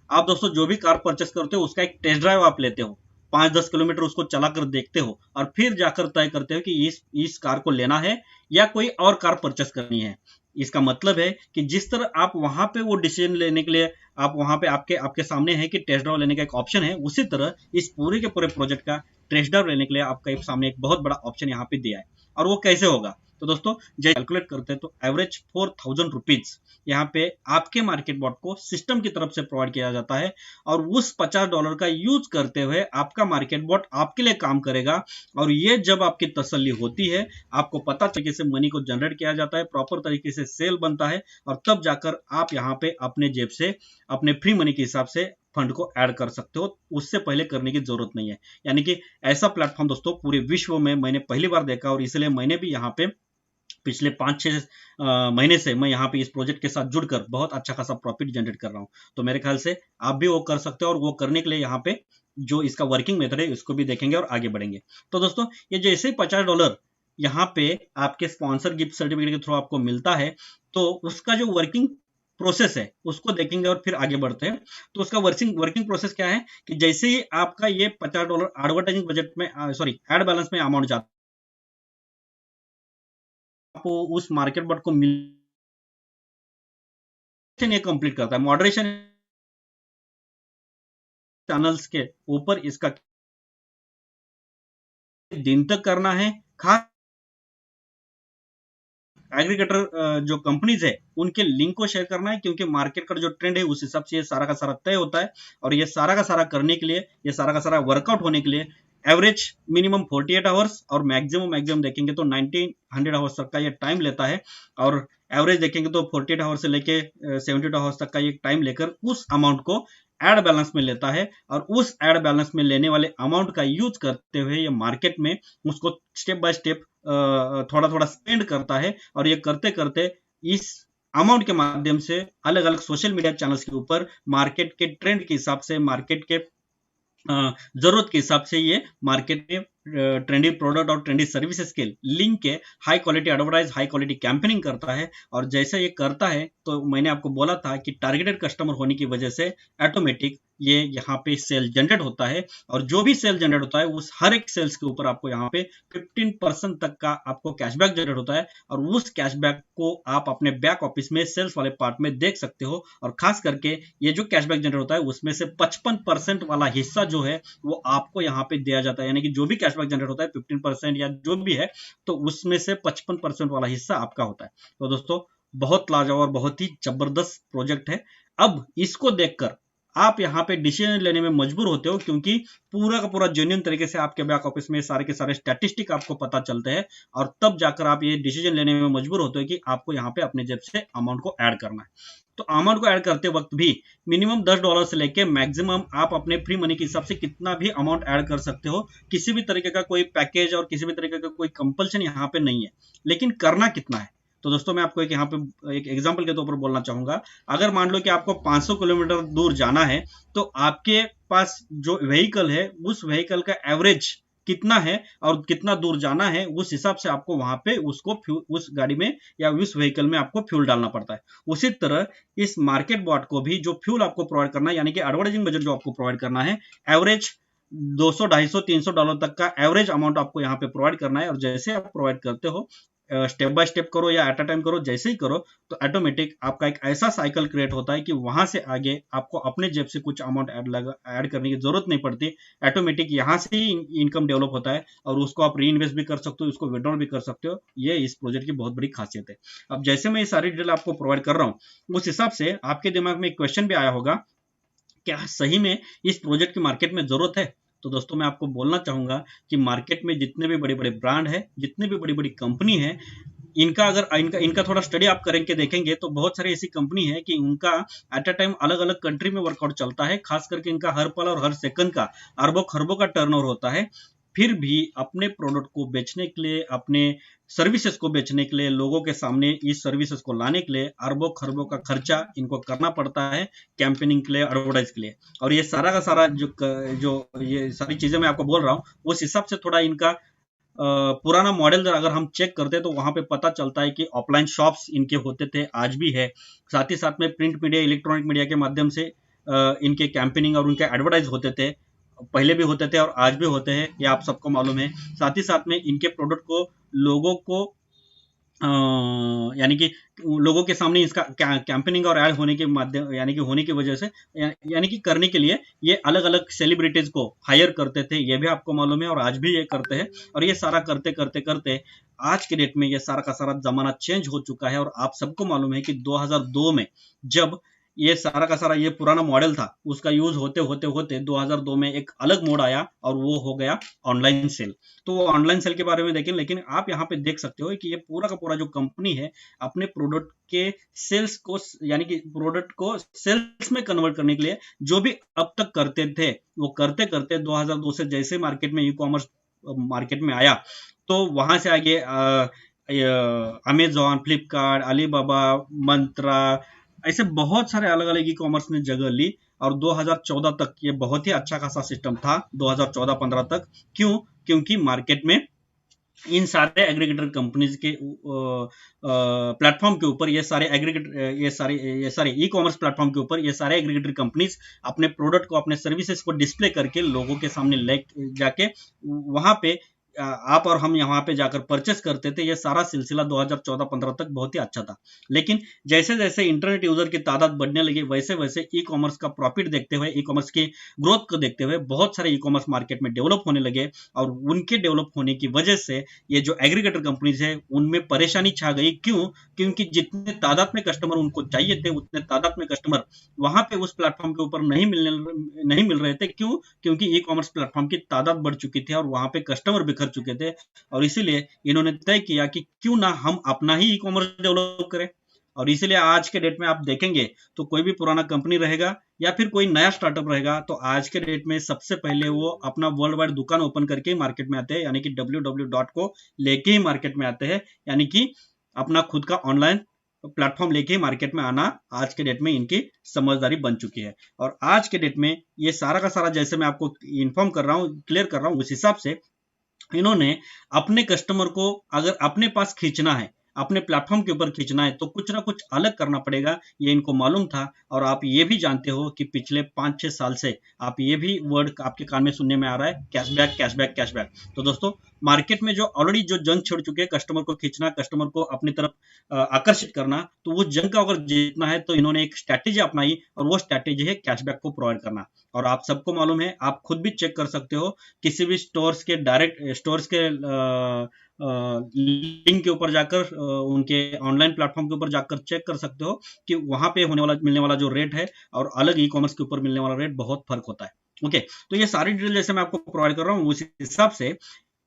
आप दोस्तों जो भी कार परचेस करते हो उसका एक टेस्ट ड्राइव आप लेते हो, 5-10 किलोमीटर उसको चलाकर देखते हो और फिर जाकर तय करते हो कि इस कार को लेना है या कोई और कार परचेस करनी है। इसका मतलब है कि जिस तरह आप वहां पे वो डिसीजन लेने के लिए आप वहां पे आपके सामने है कि टेस्ट ड्राइव लेने का एक ऑप्शन है, उसी तरह इस पूरे के पूरे प्रोजेक्ट का टेस्ट ड्राइव लेने के लिए आपका एक सामने एक बहुत बड़ा ऑप्शन यहाँ पे दिया है। और वो कैसे होगा, तो दोस्तों जब कैलकुलेट करते हैं तो एवरेज 4000 रुपीज यहाँ पे आपके मार्केट बॉट को सिस्टम की तरफ से प्रोवाइड किया जाता है। और उस $50 का यूज करते हुए आपका मार्केट बॉट आपके लिए काम करेगा। और ये जब आपकी तसल्ली होती है, आपको पता तरीके से मनी को जनरेट किया जाता है, प्रॉपर तरीके से सेल बनता है, और तब जाकर आप यहाँ पे अपने जेब से अपने फ्री मनी के हिसाब से फंड को ऐड कर सकते हो। उससे पहले करने की जरूरत नहीं है। यानी कि ऐसा प्लेटफॉर्म दोस्तों पूरे विश्व में मैंने पहली बार देखा, और इसलिए मैंने भी यहाँ पे पिछले 5-6 महीने से मैं यहाँ पे इस प्रोजेक्ट के साथ जुड़कर बहुत अच्छा खासा प्रॉफिट जनरेट कर रहा हूँ। तो मेरे ख्याल से आप भी वो कर सकते हो, और वो करने के लिए यहाँ पे जो इसका वर्किंग मेथड है उसको भी देखेंगे और आगे बढ़ेंगे। तो दोस्तों ये जैसे $50 यहाँ पे आपके स्पॉन्सर गिफ्ट सर्टिफिकेट के थ्रू आपको मिलता है, तो उसका जो वर्किंग प्रोसेस है उसको देखेंगे और फिर आगे बढ़ते हैं। तो उसका वर्किंग प्रोसेस क्या है कि जैसे ही आपका ये $50 एडवर्टाइजिंग बजट में एड बैलेंस में अमाउंट जाता है, आपको उस मार्केट बॉट को ये कंप्लीट करता है। मॉडरेशन चैनल्स के ऊपर इसका दिन तक करना है। खास एग्रीगेटर जो कंपनीज है उनके लिंक को शेयर करना है, क्योंकि मार्केट का जो ट्रेंड है उस हिसाब से ये सारा का सारा तय होता है। और ये सारा का सारा करने के लिए, ये सारा का सारा वर्कआउट होने के लिए एवरेज मिनिमम 48 आवर्स और मैक्सिमम देखेंगे तो 1900 आवर्स तक का ये टाइम लेता है। और एवरेज देखेंगे तो 48 आवर्स से लेके 72 आवर्स तक का ये टाइम लेकर उस अमाउंट को एड बैलेंस में लेता है। और उस एड बैलेंस में लेने वाले अमाउंट का यूज करते हुए ये मार्केट में उसको स्टेप बाय स्टेप थोड़ा थोड़ा स्पेंड करता है। और ये करते करते इस अमाउंट के माध्यम से अलग अलग सोशल मीडिया चैनल्स के ऊपर मार्केट के ट्रेंड के हिसाब से, मार्केट के जरूरत के हिसाब से ये मार्केट में ट्रेंडी प्रोडक्ट और ट्रेंडी सर्विसेज के लिंक के high quality advertise, high quality campaigning करता है। और जैसे ये करता है तो मैंने आपको बोला था कि टारगेटेड कस्टमर होने की वजह से ऑटोमेटिक ये यहाँ पे सेल जनरेट होता है। और जो भी सेल जनरेट होता है उस हर एक सेल्स के ऊपर आपको यहाँ पे 15% तक का आपको कैशबैक जनरेट होता है। और उस कैशबैक को आप अपने बैक ऑफिस में सेल्स वाले पार्ट में देख सकते हो। और खास करके ये जो कैशबैक जनरेट होता है उसमें से 55% वाला हिस्सा जो है वो आपको यहाँ पे दिया जाता है। यानी कि जो भी कैशबैक जनरेट होता है 15% या जो भी है, तो उसमें से 55% वाला हिस्सा आपका होता है। तो दोस्तों बहुत लाजवाब और बहुत ही जबरदस्त प्रोजेक्ट है। अब इसको देखकर आप यहाँ पे डिसीजन लेने में मजबूर होते हो, क्योंकि पूरा का पूरा जेन्युइन तरीके से आपके बैक ऑफिस में सारे के सारे स्टैटिस्टिक आपको पता चलते हैं। और तब जाकर आप ये डिसीजन लेने में मजबूर होते हो कि आपको यहाँ पे अपने जेब से अमाउंट को ऐड करना है। तो अमाउंट को ऐड करते वक्त भी मिनिमम $10 से लेके मैक्सिमम आप अपने फ्री मनी के हिसाब से कितना भी अमाउंट ऐड कर सकते हो। किसी भी तरीके का कोई पैकेज और किसी भी तरीके का कोई कंपल्शन यहाँ पे नहीं है, लेकिन करना कितना है। तो दोस्तों मैं आपको यहाँ पे एक एग्जांपल के तौर पर बोलना चाहूंगा। अगर मान लो कि आपको 500 किलोमीटर दूर जाना है, तो आपके पास जो व्हीकल है उस व्हीकल का एवरेज कितना है और कितना दूर जाना है, उस हिसाब से आपको वहां पे उस गाड़ी में या उस व्हीकल में आपको फ्यूल डालना पड़ता है। उसी तरह इस मार्केट बॉट को भी जो फ्यूल आपको प्रोवाइड करना है, यानी कि एडवर्टाइजिंग बजट जो आपको प्रोवाइड करना है, एवरेज $200, $250, $300 तक का एवरेज अमाउंट आपको यहाँ पे प्रोवाइड करना है। और जैसे आप प्रोवाइड करते हो, स्टेप बाय स्टेप करो या एट अ टाइम करो, जैसे ही करो तो ऑटोमेटिक आपका एक ऐसा साइकिल क्रिएट होता है कि वहां से आगे आपको अपने जेब से कुछ अमाउंट ऐड करने की जरूरत नहीं पड़ती। ऑटोमेटिक यहाँ से ही इनकम डेवलप होता है और उसको आप री इन्वेस्ट भी कर सकते हो, उसको विड्रॉल भी कर सकते हो। ये इस प्रोजेक्ट की बहुत बड़ी खासियत है। अब जैसे मैं ये सारी डिटेल आपको प्रोवाइड कर रहा हूँ, उस हिसाब से आपके दिमाग में एक क्वेश्चन भी आया होगा, क्या सही में इस प्रोजेक्ट की मार्केट में जरूरत है। तो दोस्तों मैं आपको बोलना चाहूंगा कि मार्केट में जितने भी बड़े बड़े ब्रांड है, जितने भी बड़ी बड़ी कंपनी है, इनका अगर इनका थोड़ा स्टडी आप करेंगे देखेंगे तो बहुत सारी ऐसी कंपनी है कि उनका एट अ टाइम अलग अलग कंट्री में वर्कआउट चलता है, खास करके इनका हर पल और हर सेकंड का अरबों खरबों का टर्नओवर होता है, फिर भी अपने प्रोडक्ट को बेचने के लिए, अपने सर्विसेज को बेचने के लिए, लोगों के सामने इस सर्विसेज को लाने के लिए अरबों खरबों का खर्चा इनको करना पड़ता है कैंपेनिंग के लिए, एडवर्टाइज के लिए। और ये सारा का सारा जो ये सारी चीजें मैं आपको बोल रहा हूँ उस हिसाब से थोड़ा इनका पुराना मॉडल अगर हम चेक करते हैं तो वहां पे पता चलता है कि ऑफलाइन शॉप्स इनके होते थे, आज भी है। साथ ही साथ में प्रिंट मीडिया, इलेक्ट्रॉनिक मीडिया के माध्यम से इनके कैंपेनिंग और उनके एडवर्टाइज होते थे, पहले भी होते थे और आज भी होते हैं, ये आप सबको मालूम है। साथ ही साथ में इनके प्रोडक्ट को लोगों को यानी कि लोगों के सामने इसका कैंपेनिंग और ऐड होने के माध्यम यानी कि होने की वजह से यानी कि करने के लिए ये अलग अलग सेलिब्रिटीज को हायर करते थे, ये भी आपको मालूम है, और आज भी ये करते हैं। और ये सारा करते करते करते आज के डेट में ये सारा का सारा जमाना चेंज हो चुका है। और आप सबको मालूम है कि 2002 में जब ये सारा का सारा ये पुराना मॉडल था उसका यूज होते होते होते 2002 में एक अलग मोड आया और वो हो गया ऑनलाइन सेल। तो वो ऑनलाइन सेल के बारे में देखें, लेकिन आप यहाँ पे देख सकते हो कि ये पूरा का पूरा जो कंपनी है अपने प्रोडक्ट के सेल्स को यानी कि प्रोडक्ट को सेल्स में कन्वर्ट करने के लिए जो भी अब तक करते थे वो करते करते 2002 से जैसे मार्केट में ई कॉमर्स मार्केट में आया तो वहां से आगे अमेजॉन, फ्लिपकार्ट, अलीबाबा, मंत्रा, ऐसे बहुत सारे अलग अलग ई कॉमर्स ने जगह ली। और 2014 तक ये बहुत ही अच्छा खासा सिस्टम था, 2014-15 तक। क्यों? क्योंकि मार्केट में इन सारे एग्रीगेटर कंपनीज के प्लेटफॉर्म के ऊपर ये सारे ई कॉमर्स प्लेटफॉर्म के ऊपर ये सारे एग्रीगेटर कंपनीज अपने प्रोडक्ट को, अपने सर्विसेज को डिस्प्ले करके लोगों के सामने ले जाके वहां पे आप और हम यहाँ पे जाकर परचेस करते थे। ये सारा सिलसिला 2014-15 तक बहुत ही अच्छा था। लेकिन जैसे जैसे इंटरनेट यूजर की तादाद बढ़ने लगी वैसे वैसे ई कॉमर्स का प्रॉफिट देखते हुए, ई कॉमर्स की ग्रोथ को देखते हुए बहुत सारे ई कॉमर्स मार्केट में डेवलप होने लगे। और उनके डेवलप होने की वजह से ये जो एग्रीगेटर कंपनीज है उनमें परेशानी छा गई। क्यों? क्योंकि जितने तादाद में कस्टमर उनको चाहिए थे उतने तादाद में कस्टमर वहां पे उस प्लेटफॉर्म के ऊपर नहीं मिल रहे थे। क्यों? क्योंकि ई कॉमर्स प्लेटफॉर्म की तादाद बढ़ चुकी थी और वहां पे कस्टमर बिखर चुके थे। और इसीलिए इन्होंने तय किया कि क्यों ना हम अपना ही ई कॉमर्स डेवलप करें। और इसीलिए आज के डेट में आप देखेंगे तो कोई भी पुराना कंपनी रहेगा या फिर कोई नया स्टार्टअप रहेगा तो आज के डेट में सबसे पहले वो अपना वर्ल्ड वाइड दुकान ओपन करके मार्केट में आते हैं, यानी कि www को लेके ही मार्केट में आते हैं, यानी कि अपना खुद का ऑनलाइन प्लेटफॉर्म लेके मार्केट में आना आज के डेट में इनकी समझदारी बन चुकी है। और आज के डेट में ये सारा का सारा जैसे मैं आपको इन्फॉर्म कर रहा हूँ, क्लियर कर रहा हूँ, उस हिसाब से इन्होंने अपने कस्टमर को अगर अपने पास खींचना है, अपने प्लेटफॉर्म के ऊपर खींचना है तो कुछ ना कुछ अलग करना पड़ेगा, ये इनको मालूम था। और आप ये भी जानते हो कि पिछले 5-6 साल से आप ये भी वर्ड आपके कान में सुनने में आ रहा है, कैशबैक कैशबैक कैशबैक। तो दोस्तों मार्केट में जो ऑलरेडी जो जंग छिड़ चुके हैं, कस्टमर को खींचना, कस्टमर को अपनी तरफ आकर्षित करना, तो वो जंग का अगर जीतना है तो इन्होंने एक स्ट्रैटेजी अपनाई और वो स्ट्रैटेजी है कैशबैक को प्रोवाइड करना। और आप सबको मालूम है, आप खुद भी चेक कर सकते हो, किसी भी स्टोर्स के डायरेक्ट स्टोर्स के लिंक के ऊपर जाकर उनके ऑनलाइन प्लेटफॉर्म के ऊपर जाकर चेक कर सकते हो कि वहां पे मिलने वाला जो रेट है और अलग ई कॉमर्स के ऊपर मिलने वाला रेट बहुत फर्क होता है। ओके, तो ये सारी डिटेल जैसे मैं आपको प्रोवाइड कर रहा हूँ उस हिसाब से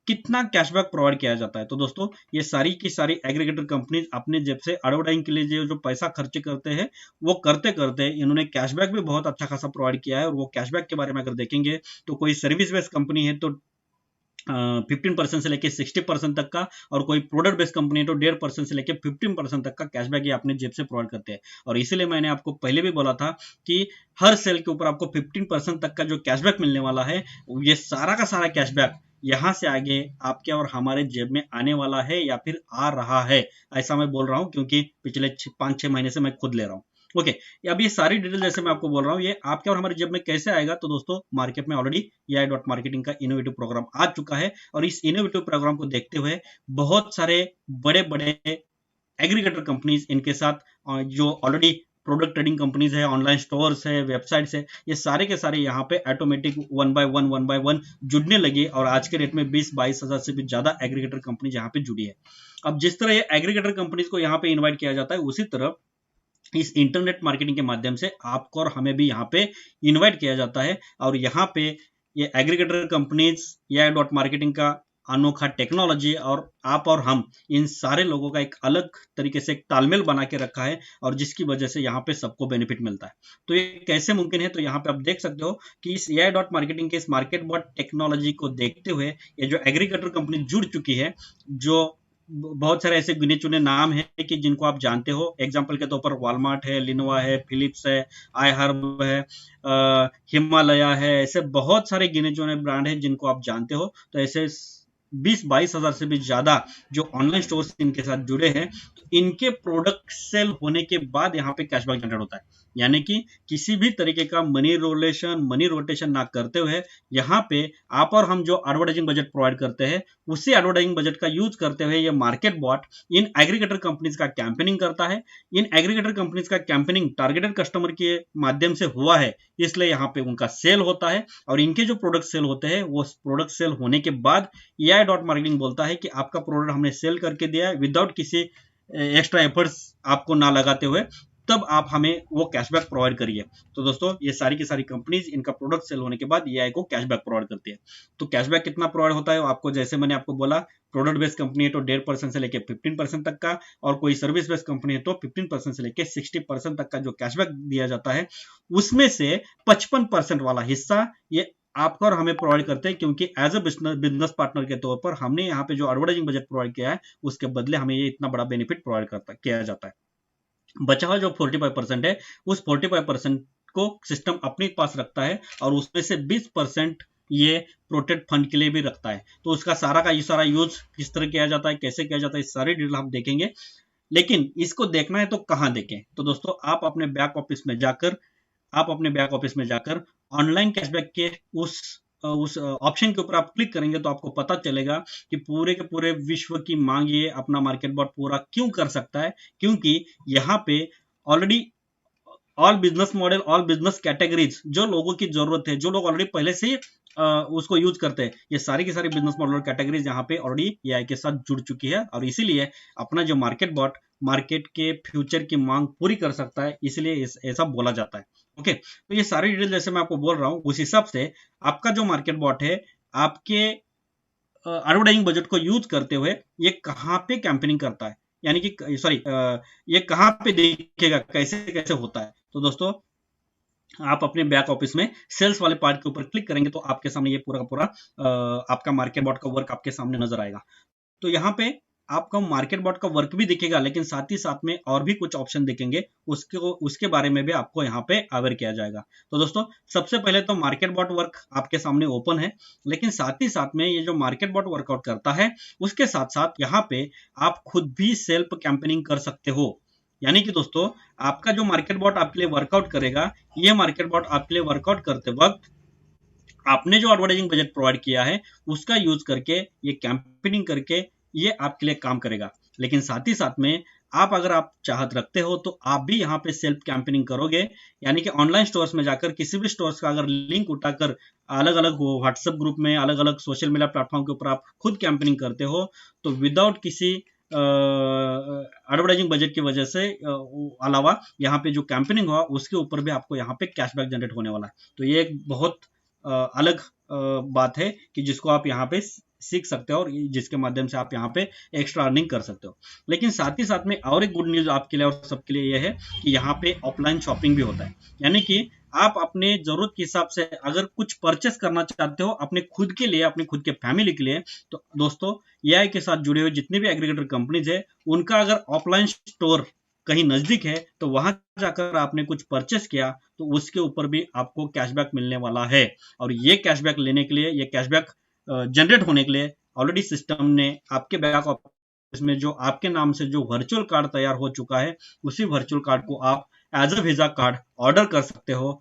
कितना कैशबैक प्रोवाइड किया जाता है। तो दोस्तों ये सारी की सारी एग्रीगेटर कंपनीज अपने जेब से एडवर्टाइजिंग के लिए जो पैसा खर्च करते हैं वो करते करते इन्होंने कैशबैक भी बहुत अच्छा खासा प्रोवाइड किया है। और वो कैशबैक के बारे में अगर देखेंगे तो कोई सर्विस बेस्ड कंपनी है तो 15% से लेके 60% तक का, और कोई प्रोडक्ट बेस्ड कंपनी है तो 1.5% से लेके 15% तक का कैशबैक ये अपने जेब से प्रोवाइड करते हैं। और इसीलिए मैंने आपको पहले भी बोला था कि हर सेल के ऊपर आपको 15% तक का जो कैशबैक मिलने वाला है, ये सारा का सारा कैशबैक यहां से आगे आपके और हमारे जेब में आने वाला है या फिर आ रहा है। ऐसा मैं बोल रहा हूं क्योंकि पिछले 5-6 महीने से मैं खुद ले रहा हूं। ओके, अब ये सारी डिटेल जैसे मैं आपको बोल रहा हूँ ये आपके और हमारे जेब में कैसे आएगा। तो दोस्तों मार्केट में ऑलरेडी AI.marketing का इनोवेटिव प्रोग्राम आ चुका है और इस इनोवेटिव प्रोग्राम को देखते हुए बहुत सारे बड़े बड़े एग्रीगेटर कंपनीज इनके साथ जो ऑलरेडी प्रोडक्ट ट्रेडिंग कंपनीज है, ऑनलाइन स्टोर्स है, वेबसाइट्स है, ये सारे के सारे यहाँ पे ऑटोमेटिक 1 by 1 जुड़ने लगे। और आज के डेट में 20-22 हजार से भी ज्यादा एग्रीगेटर कंपनी यहाँ पे जुड़ी है। अब जिस तरह ये एग्रीगेटर कंपनीज को यहाँ पे इन्वाइट किया जाता है उसी तरह इस इंटरनेट मार्केटिंग के माध्यम से आपको और हमें भी यहाँ पे इनवाइट किया जाता है। और यहाँ पे ये एग्रीगेटर कंपनीज AI.marketing का अनोखा टेक्नोलॉजी और आप और हम इन सारे लोगों का एक अलग तरीके से एक तालमेल बना के रखा है और जिसकी वजह से यहाँ पे सबको बेनिफिट मिलता है। तो ये कैसे मुमकिन है? तो यहाँ पे आप देख सकते हो कि इस AI.marketing के इस मार्केट बॉट टेक्नोलॉजी को देखते हुए ये जो एग्रीगेटर कंपनी जुड़ चुकी है, जो बहुत सारे ऐसे गिने चुने नाम है कि जिनको आप जानते हो। एग्जाम्पल के तौर पर वॉलमार्ट है, लिनोवा है, फिलिप्स है, iHerb है, हिमालया है, ऐसे बहुत सारे गिने चुने ब्रांड है जिनको आप जानते हो। तो ऐसे 20-22 हजार से भी ज्यादा जो ऑनलाइन स्टोर्स इनके साथ जुड़े हैं, तो इनके प्रोडक्ट सेल होने के बाद यहाँ पे कैशबैक जनरेट होता है। यानी कि किसी भी तरीके का मनी रोटेशन ना करते हुए यहाँ पे आप और हम जो एडवर्टाइजिंग बजट प्रोवाइड करते हैं, उसी एडवर्टाइजिंग बजट का यूज करते हुए ये market bought in aggregator companies का कैंपेनिंग करता है। इन एग्रीगेटर कंपनीज का कैंपेनिंग टारगेटेड कस्टमर के माध्यम से हुआ है, इसलिए यहाँ पे उनका सेल होता है और इनके जो प्रोडक्ट सेल होते हैं वो प्रोडक्ट सेल होने के बाद AI.marketing बोलता है कि आपका प्रोडक्ट हमने सेल करके दिया है विदाउट किसी एक्स्ट्रा एफर्ट्स आपको ना लगाते हुए, तब आप हमें वो कैशबैक प्रोवाइड करिए। तो दोस्तों ये सारी की सारी कंपनीज इनका प्रोडक्ट सेल होने के बाद AI को कैशबैक प्रोवाइड करती है। तो कैशबैक कितना प्रोवाइड होता है आपको, जैसे मैंने आपको बोला, प्रोडक्ट बेस्ड कंपनी है तो 1.5% से लेकर 15% तक का, और कोई सर्विस बेस्ड कंपनी है तो 15% से लेकर 60% तक का जो कैशबैक दिया जाता है, उसमें से 55% वाला हिस्सा ये आपको और हमें प्रोवाइड करते हैं, क्योंकि एज अ बिजनेस पार्टनर के तौर पर हमने यहाँ पे जो एडवर्टाइजिंग बजट प्रोवाइड किया है उसके बदले हमें ये इतना बड़ा बेनिफिट प्रोवाइड किया जाता है। बचा हुआ जो 45% है, उस 45% को सिस्टम अपने पास रखता है और उसमें से 20% ये प्रोटेक्ट फंड के लिए भी रखता है। तो उसका सारा यूज किस तरह किया जाता है, कैसे किया जाता है, इस सारी डिटेल हम देखेंगे। लेकिन इसको देखना है तो कहां देखें? तो दोस्तों आप अपने बैक ऑफिस में जाकर ऑनलाइन कैशबैक के उस ऑप्शन के ऊपर आप क्लिक करेंगे तो आपको पता चलेगा कि पूरे के पूरे विश्व की मांग ये अपना मार्केट बॉट पूरा क्यों कर सकता है, क्योंकि यहाँ पे already all business model, all business categories, जो लोगों की जरूरत है, जो लोग ऑलरेडी पहले से उसको यूज करते हैं, ये सारी की सारी बिजनेस मॉडल और कैटेगरीज यहाँ पे ऑलरेडी AI के साथ जुड़ चुकी है और इसीलिए अपना जो मार्केट बॉट मार्केट के फ्यूचर की मांग पूरी कर सकता है, इसलिए ऐसा बोला जाता है। ओके, तो ये सारी डिटेल जैसे मैं आपको बोल रहा हूँ उस हिसाब से आपका जो मार्केट बॉट है आपके एडवर्टाइजिंग बजट को यूज करते हुए ये कहाँ पे कैंपेनिंग करता है, यानी कि सॉरी ये कहाँ पे दिखेगा, कैसे कैसे होता है। तो दोस्तों आप अपने बैक ऑफिस में सेल्स वाले पार्ट के ऊपर क्लिक करेंगे तो आपके सामने ये पूरा का पूरा आपका मार्केट बॉट का वर्क आपके सामने नजर आएगा। तो यहाँ पे आपका मार्केट बॉट का वर्क भी दिखेगा, लेकिन साथ ही साथ में और भी कुछ ऑप्शन दिखेंगे, उसके बारे में भी आपको यहाँ पे अवेयर किया जाएगा। तो दोस्तों सबसे पहले तो मार्केट बॉट वर्क आपके सामने ओपन है, लेकिन साथ ही साथ में ये जो मार्केट बॉट वर्कआउट करता है उसके साथ साथ यहाँ पे आप खुद भी सेल्फ कैंपेनिंग कर सकते हो। यानी कि दोस्तों आपका जो मार्केट बॉट आपके लिए वर्कआउट करेगा, ये मार्केट बॉट आपके लिए वर्कआउट करते वक्त आपने जो एडवर्टाइजिंग बजट प्रोवाइड किया है उसका यूज करके ये कैंपेनिंग करके ये आपके लिए काम करेगा। लेकिन साथ ही साथ में अगर आप चाहत रखते हो तो आप भी यहाँ पे सेल्फ कैंपेनिंग करोगे, यानी कि ऑनलाइन स्टोर्स में जाकर किसी भी स्टोर्स का अगर लिंक उठाकर अलग अलग व्हाट्सएप ग्रुप में, अलग अलग सोशल मीडिया प्लेटफॉर्म के ऊपर आप खुद कैंपेनिंग करते हो, तो विदाउट किसी एडवर्टाइजिंग बजट की वजह से अलावा यहाँ पे जो कैंपेनिंग हुआ उसके ऊपर भी आपको यहाँ पे कैशबैक जनरेट होने वाला है। तो ये एक बहुत अलग बात है कि जिसको आप यहाँ पे सीख सकते हो और जिसके माध्यम से आप यहाँ पे एक्स्ट्रा अर्निंग कर सकते हो। लेकिन साथ ही साथ में और एक गुड न्यूज आपके लिए और सबके लिए यह है कि यहाँ पे ऑफलाइन शॉपिंग भी होता है, यानी कि आप अपने जरूरत के हिसाब से अगर कुछ परचेस करना चाहते हो अपने खुद के लिए, अपने खुद के फैमिली के लिए, तो दोस्तों AI के साथ जुड़े हुए जितने भी एग्रीगेटर कंपनीज है उनका अगर ऑफलाइन स्टोर कहीं नजदीक है तो वहां जाकर आपने कुछ परचेस किया तो उसके ऊपर भी आपको कैशबैक मिलने वाला है। और ये कैशबैक लेने के लिए, ये कैशबैक जनरेट होने के लिए ऑलरेडी सिस्टम ने आपके बैक ऑफिस में जो आपके नाम से जो वर्चुअल कार्ड तैयार हो चुका है, उसी वर्चुअल कार्ड को आप as a visa card order कर सकते हो।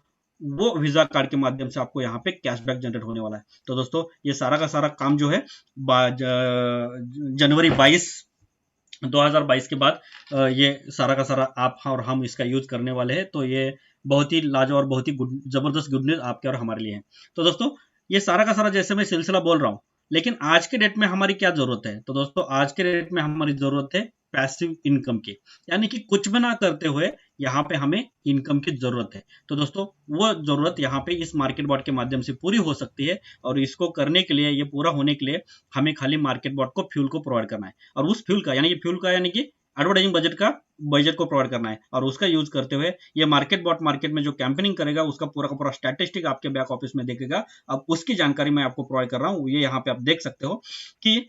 वो वीजा कार्ड के माध्यम से आपको यहाँ पे कैशबैक जनरेट होने वाला है। तो दोस्तों ये सारा का सारा काम जो है जनवरी 2022 के बाद ये सारा का सारा आप और हम इसका यूज करने वाले हैं। तो ये बहुत ही लाजवाब, बहुत ही जबरदस्त गुड न्यूज आपके और हमारे लिए है। तो दोस्तों ये सारा का सारा जैसे मैं सिलसिला बोल रहा हूँ, लेकिन आज के डेट में हमारी क्या जरूरत है? तो दोस्तों आज के डेट में हमारी जरूरत है पैसिव इनकम की, यानी कि कुछ भी ना करते हुए यहाँ पे हमें इनकम की जरूरत है। तो दोस्तों वो जरूरत यहाँ पे इस मार्केट बॉट के माध्यम से पूरी हो सकती है, और इसको करने के लिए, ये पूरा होने के लिए हमें खाली मार्केट बॉट को फ्यूल को प्रोवाइड करना है, और उस फ्यूल का यानी कि एडवर्टाइजिंग बजट को प्रोवाइड करना है, और उसका यूज करते हुए ये मार्केट बॉट मार्केट में जो कैंपेनिंग करेगा उसका पूरा का पूरा स्टैटिस्टिक आपके बैक ऑफिस में देखेगा। अब उसकी जानकारी मैं आपको प्रोवाइड कर रहा हूँ। ये यहाँ पे आप देख सकते हो कि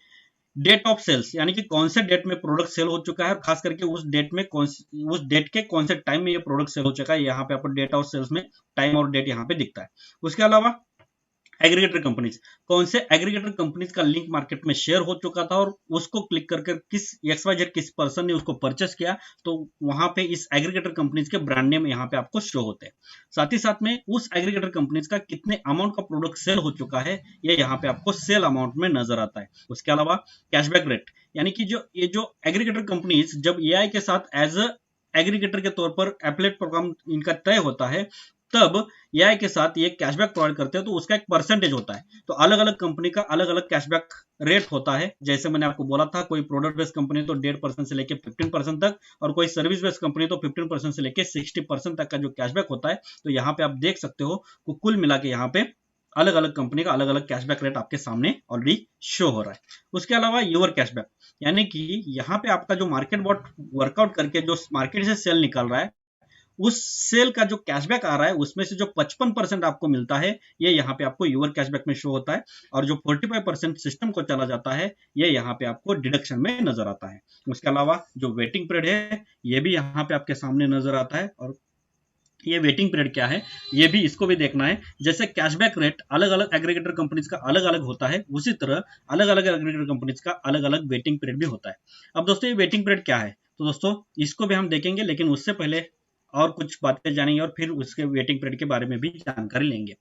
डेट ऑफ सेल्स, यानी कि कौन से डेट में प्रोडक्ट सेल हो चुका है, और खास करके उस डेट के कौन से टाइम में ये प्रोडक्ट सेल हो चुका है। यहाँ पे आपको डेट ऑफ सेल्स में टाइम और डेट यहाँ पे दिखता है। उसके अलावा एग्रीगेटर कंपनीज, कौन से एग्रीगेटर कंपनीज का लिंक मार्केट में शेयर हो चुका था और उसको क्लिक करके किस पर्सन ने उसको परचेस किया, तो वहां पे इस एग्रीगेटर कंपनीज के ब्रांड नेम यहाँ पे आपको शो होते हैं। साथ ही साथ में उस एग्रीगेटर कंपनीज का कितने अमाउंट का प्रोडक्ट सेल हो चुका है, ये यहाँ पे आपको सेल अमाउंट में नजर आता है। उसके अलावा कैशबैक रेट, यानी कि जो एग्रीगेटर कंपनीज जब एआई के साथ एज अ एग्रीगेटर के तौर पर एफिलिएट प्रोग्राम इनका तय होता है, तब एआई के साथ ये कैशबैक प्रोवाइड करते हैं, तो उसका एक परसेंटेज होता है। तो अलग अलग कंपनी का अलग अलग कैशबैक रेट होता है। जैसे मैंने आपको बोला था, कोई प्रोडक्ट बेस्ड कंपनी तो 1.5% से लेकर 15% तक, और कोई सर्विस बेस्ड कंपनी तो 15% से लेकर 60% तक का जो कैशबैक होता है। तो यहाँ पे आप देख सकते हो कि कुल मिला के यहाँ पे अलग अलग कंपनी का अलग अलग कैशबैक रेट आपके सामने ऑलरेडी शो हो रहा है। उसके अलावा यूर कैशबैक, यानी कि यहाँ पे आपका जो मार्केट बॉट वर्कआउट करके जो मार्केट से सेल निकल रहा है, उस सेल का जो कैशबैक आ रहा है उसमें से जो 55% आपको मिलता है, ये यहाँ पे आपको यूर कैशबैक में शो होता है, और जो 45% सिस्टम को चला जाता है, ये यहाँ पे आपको डिडक्शन में नजर आता है। उसके अलावा जो वेटिंग पीरियड है, ये भी यहाँ पे आपके सामने नजर आता है। और ये वेटिंग पीरियड क्या है, ये भी इसको भी देखना है। जैसे कैशबैक रेट अलग अलग एग्रीगेटर कंपनीज का अलग अलग होता है, उसी तरह अलग अलग एग्रीगेटर कंपनीज का अलग अलग वेटिंग पीरियड भी होता है। अब दोस्तों ये वेटिंग पीरियड क्या है, तो दोस्तों इसको भी हम देखेंगे, लेकिन उससे पहले और कुछ बातें जानेंगे और फिर उसके वेटिंग पीरियड के बारे में भी जानकारी लेंगे।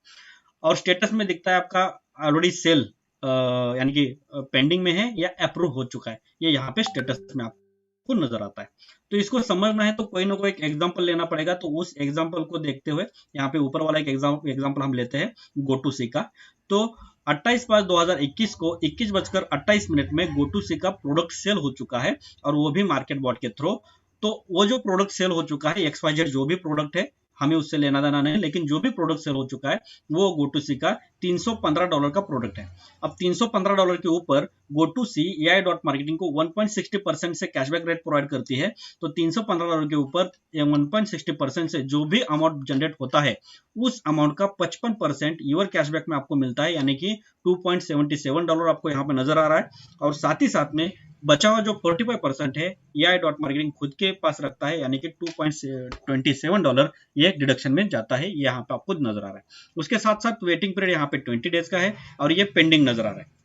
और स्टेटस में दिखता है आपका ऑलरेडी सेल यानी कि पेंडिंग में है या अप्रूव हो चुका है, ये यहाँ पे स्टेटस में आपको नजर आता है। तो इसको समझना है तो कोई ना कोई एक एग्जांपल लेना पड़ेगा। तो उस एग्जांपल को देखते हुए यहाँ पे ऊपर वाला एक एग्जांपल हम लेते हैं GoToC का। तो 28/5/2021 को 21:28 में GoToC का प्रोडक्ट सेल हो चुका है, और वो भी मार्केट बॉट के थ्रू। तो वो जो प्रोडक्ट सेल हो चुका है, XYZ जो भी प्रोडक्ट है, हमें उससे लेना देना नहीं, लेकिन जो भी प्रोडक्ट सेल हो चुका है वो GoToC का $315 का प्रोडक्ट है। अब $315 के ऊपर GoToC AI.marketing को 1.60% से कैशबैक रेट प्रोवाइड करती है। तो $315 के ऊपर 1.60% से जो भी अमाउंट जनरेट होता है, उस अमाउंट का 55% यूर कैशबैक में आपको मिलता है, यानी कि $2.77 आपको यहाँ पे नजर आ रहा है। और साथ ही साथ में बचा हुआ जो 45% है AI.marketing खुद के पास रखता है, यानी कि $2.27 ये डिडक्शन में जाता है, यहाँ पे आपको नजर आ रहा है। उसके साथ साथ वेटिंग पीरियड यहाँ पे 20 डेज का है, और ये पेंडिंग नजर आ रहा है।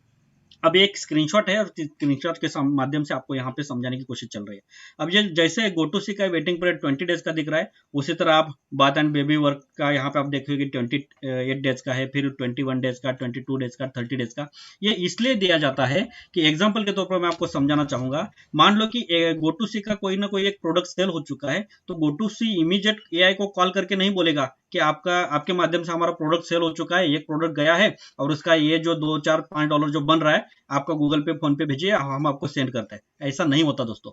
अब एक स्क्रीनशॉट है, और स्क्रीनशॉट के माध्यम से आपको यहाँ पे समझाने की कोशिश चल रही है। अब ये जैसे GoToC का वेटिंग पीरियड 20 डेज का दिख रहा है, उसी तरह आप बाथ एंड बेबी वर्क का यहाँ पे आप देखोगे 28 डेज का है, फिर 21 डेज का, 22 डेज का, 30 डेज का। ये इसलिए दिया जाता है कि एग्जाम्पल के तौर पर मैं आपको समझाना चाहूंगा। मान लो कि GoToC का कोई ना कोई एक प्रोडक्ट सेल हो चुका है, तो GoToC इमीडिएट AI को कॉल करके नहीं बोलेगा कि आपके माध्यम से हमारा प्रोडक्ट सेल हो चुका है, एक प्रोडक्ट गया है, और उसका ये जो $2-4-5 जो बन रहा है, आपका गूगल पे फोन पे भेजिए, हम आपको सेंड करते हैं। ऐसा नहीं होता दोस्तों।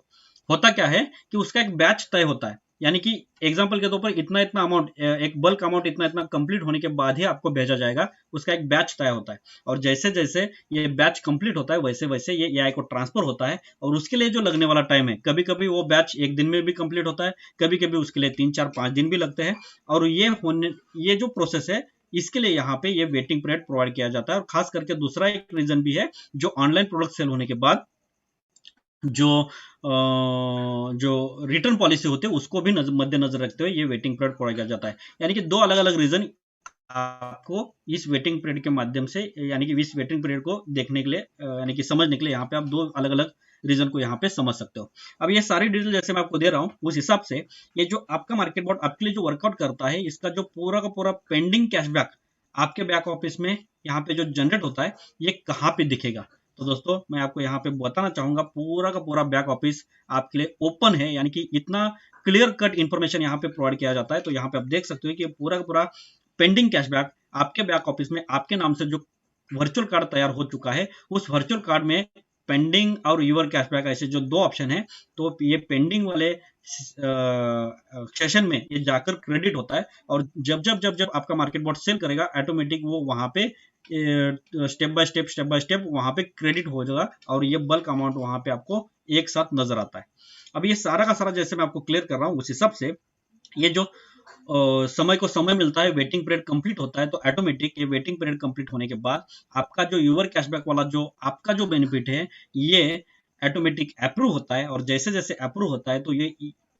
होता क्या है कि उसका एक बैच तय होता है, यानी कि एग्जांपल के तौर पर इतना इतना अमाउंट, एक बल्क अमाउंट इतना इतना कंप्लीट होने के बाद ही आपको भेजा जाएगा। उसका एक बैच तय होता है, और जैसे जैसे ये बैच कंप्लीट होता है, वैसे वैसे ये AI को ट्रांसफर होता है। और उसके लिए जो लगने वाला टाइम है, कभी कभी वो बैच एक दिन में भी कंप्लीट होता है, कभी कभी उसके लिए 3-4-5 दिन भी लगते हैं। और ये जो प्रोसेस है, इसके लिए यहाँ पे ये वेटिंग पीरियड प्रोवाइड किया जाता है। और खास करके दूसरा एक रीजन भी है, जो ऑनलाइन प्रोडक्ट सेल होने के बाद जो रिटर्न पॉलिसी होती है, उसको भी मद्देनजर रखते हुए ये वेटिंग पीरियड प्रोवाइड किया जाता है। यानी कि दो अलग अलग रीजन आपको इस वेटिंग पीरियड के माध्यम से, यानी कि इस वेटिंग पीरियड को देखने के लिए, यानी कि समझने के लिए, यहाँ पे आप दो अलग अलग रीजन को यहाँ पे समझ सकते हो। अब ये सारी डिटेल जैसे मैं आपको दे रहा हूँ, उस हिसाब से ये जो आपका मार्केट बॉट आपके लिए जो वर्कआउट करता है, इसका जो पूरा का पूरा पेंडिंग कैशबैक आपके बैक ऑफिस में यहाँ पे जो जनरेट होता है, ये कहाँ पे दिखेगा। तो दोस्तों मैं आपको यहाँ पे बताना चाहूंगा, पूरा का पूरा बैक ऑफिस आपके लिए ओपन है, यानी कि इतना क्लियर कट इंफॉर्मेशन यहाँ पे प्रोवाइड किया जाता है। तो यहाँ पे आप देख सकते हो कि पूरा का पूरा पेंडिंग कैशबैक आपके बैक ऑफिस में आपके नाम से जो वर्चुअल कार्ड तैयार हो चुका है, उस वर्चुअल कार्ड में पेंडिंग और यूर कैशबैक ऐसे जो दो ऑप्शन है, तो ये पेंडिंग वाले सेशन में ये जाकर क्रेडिट होता है, और जब जब जब जब आपका मार्केट बॉट सेल करेगा ऑटोमेटिक वो वहां पे स्टेप बाय स्टेप वहां पे क्रेडिट हो जाएगा, और ये बल्क अमाउंट वहां पे आपको एक साथ नजर आता है। अब ये सारा का सारा जैसे मैं आपको क्लियर कर रहा हूँ, उस हिसाब से ये जो समय को समय मिलता है, वेटिंग पीरियड कंप्लीट होता है, तो ऑटोमेटिक ये वेटिंग पीरियड कंप्लीट होने के बाद आपका जो यूर कैशबैक वाला जो आपका जो बेनिफिट है ये ऑटोमेटिक अप्रूव होता है, और जैसे जैसे अप्रूव होता है तो ये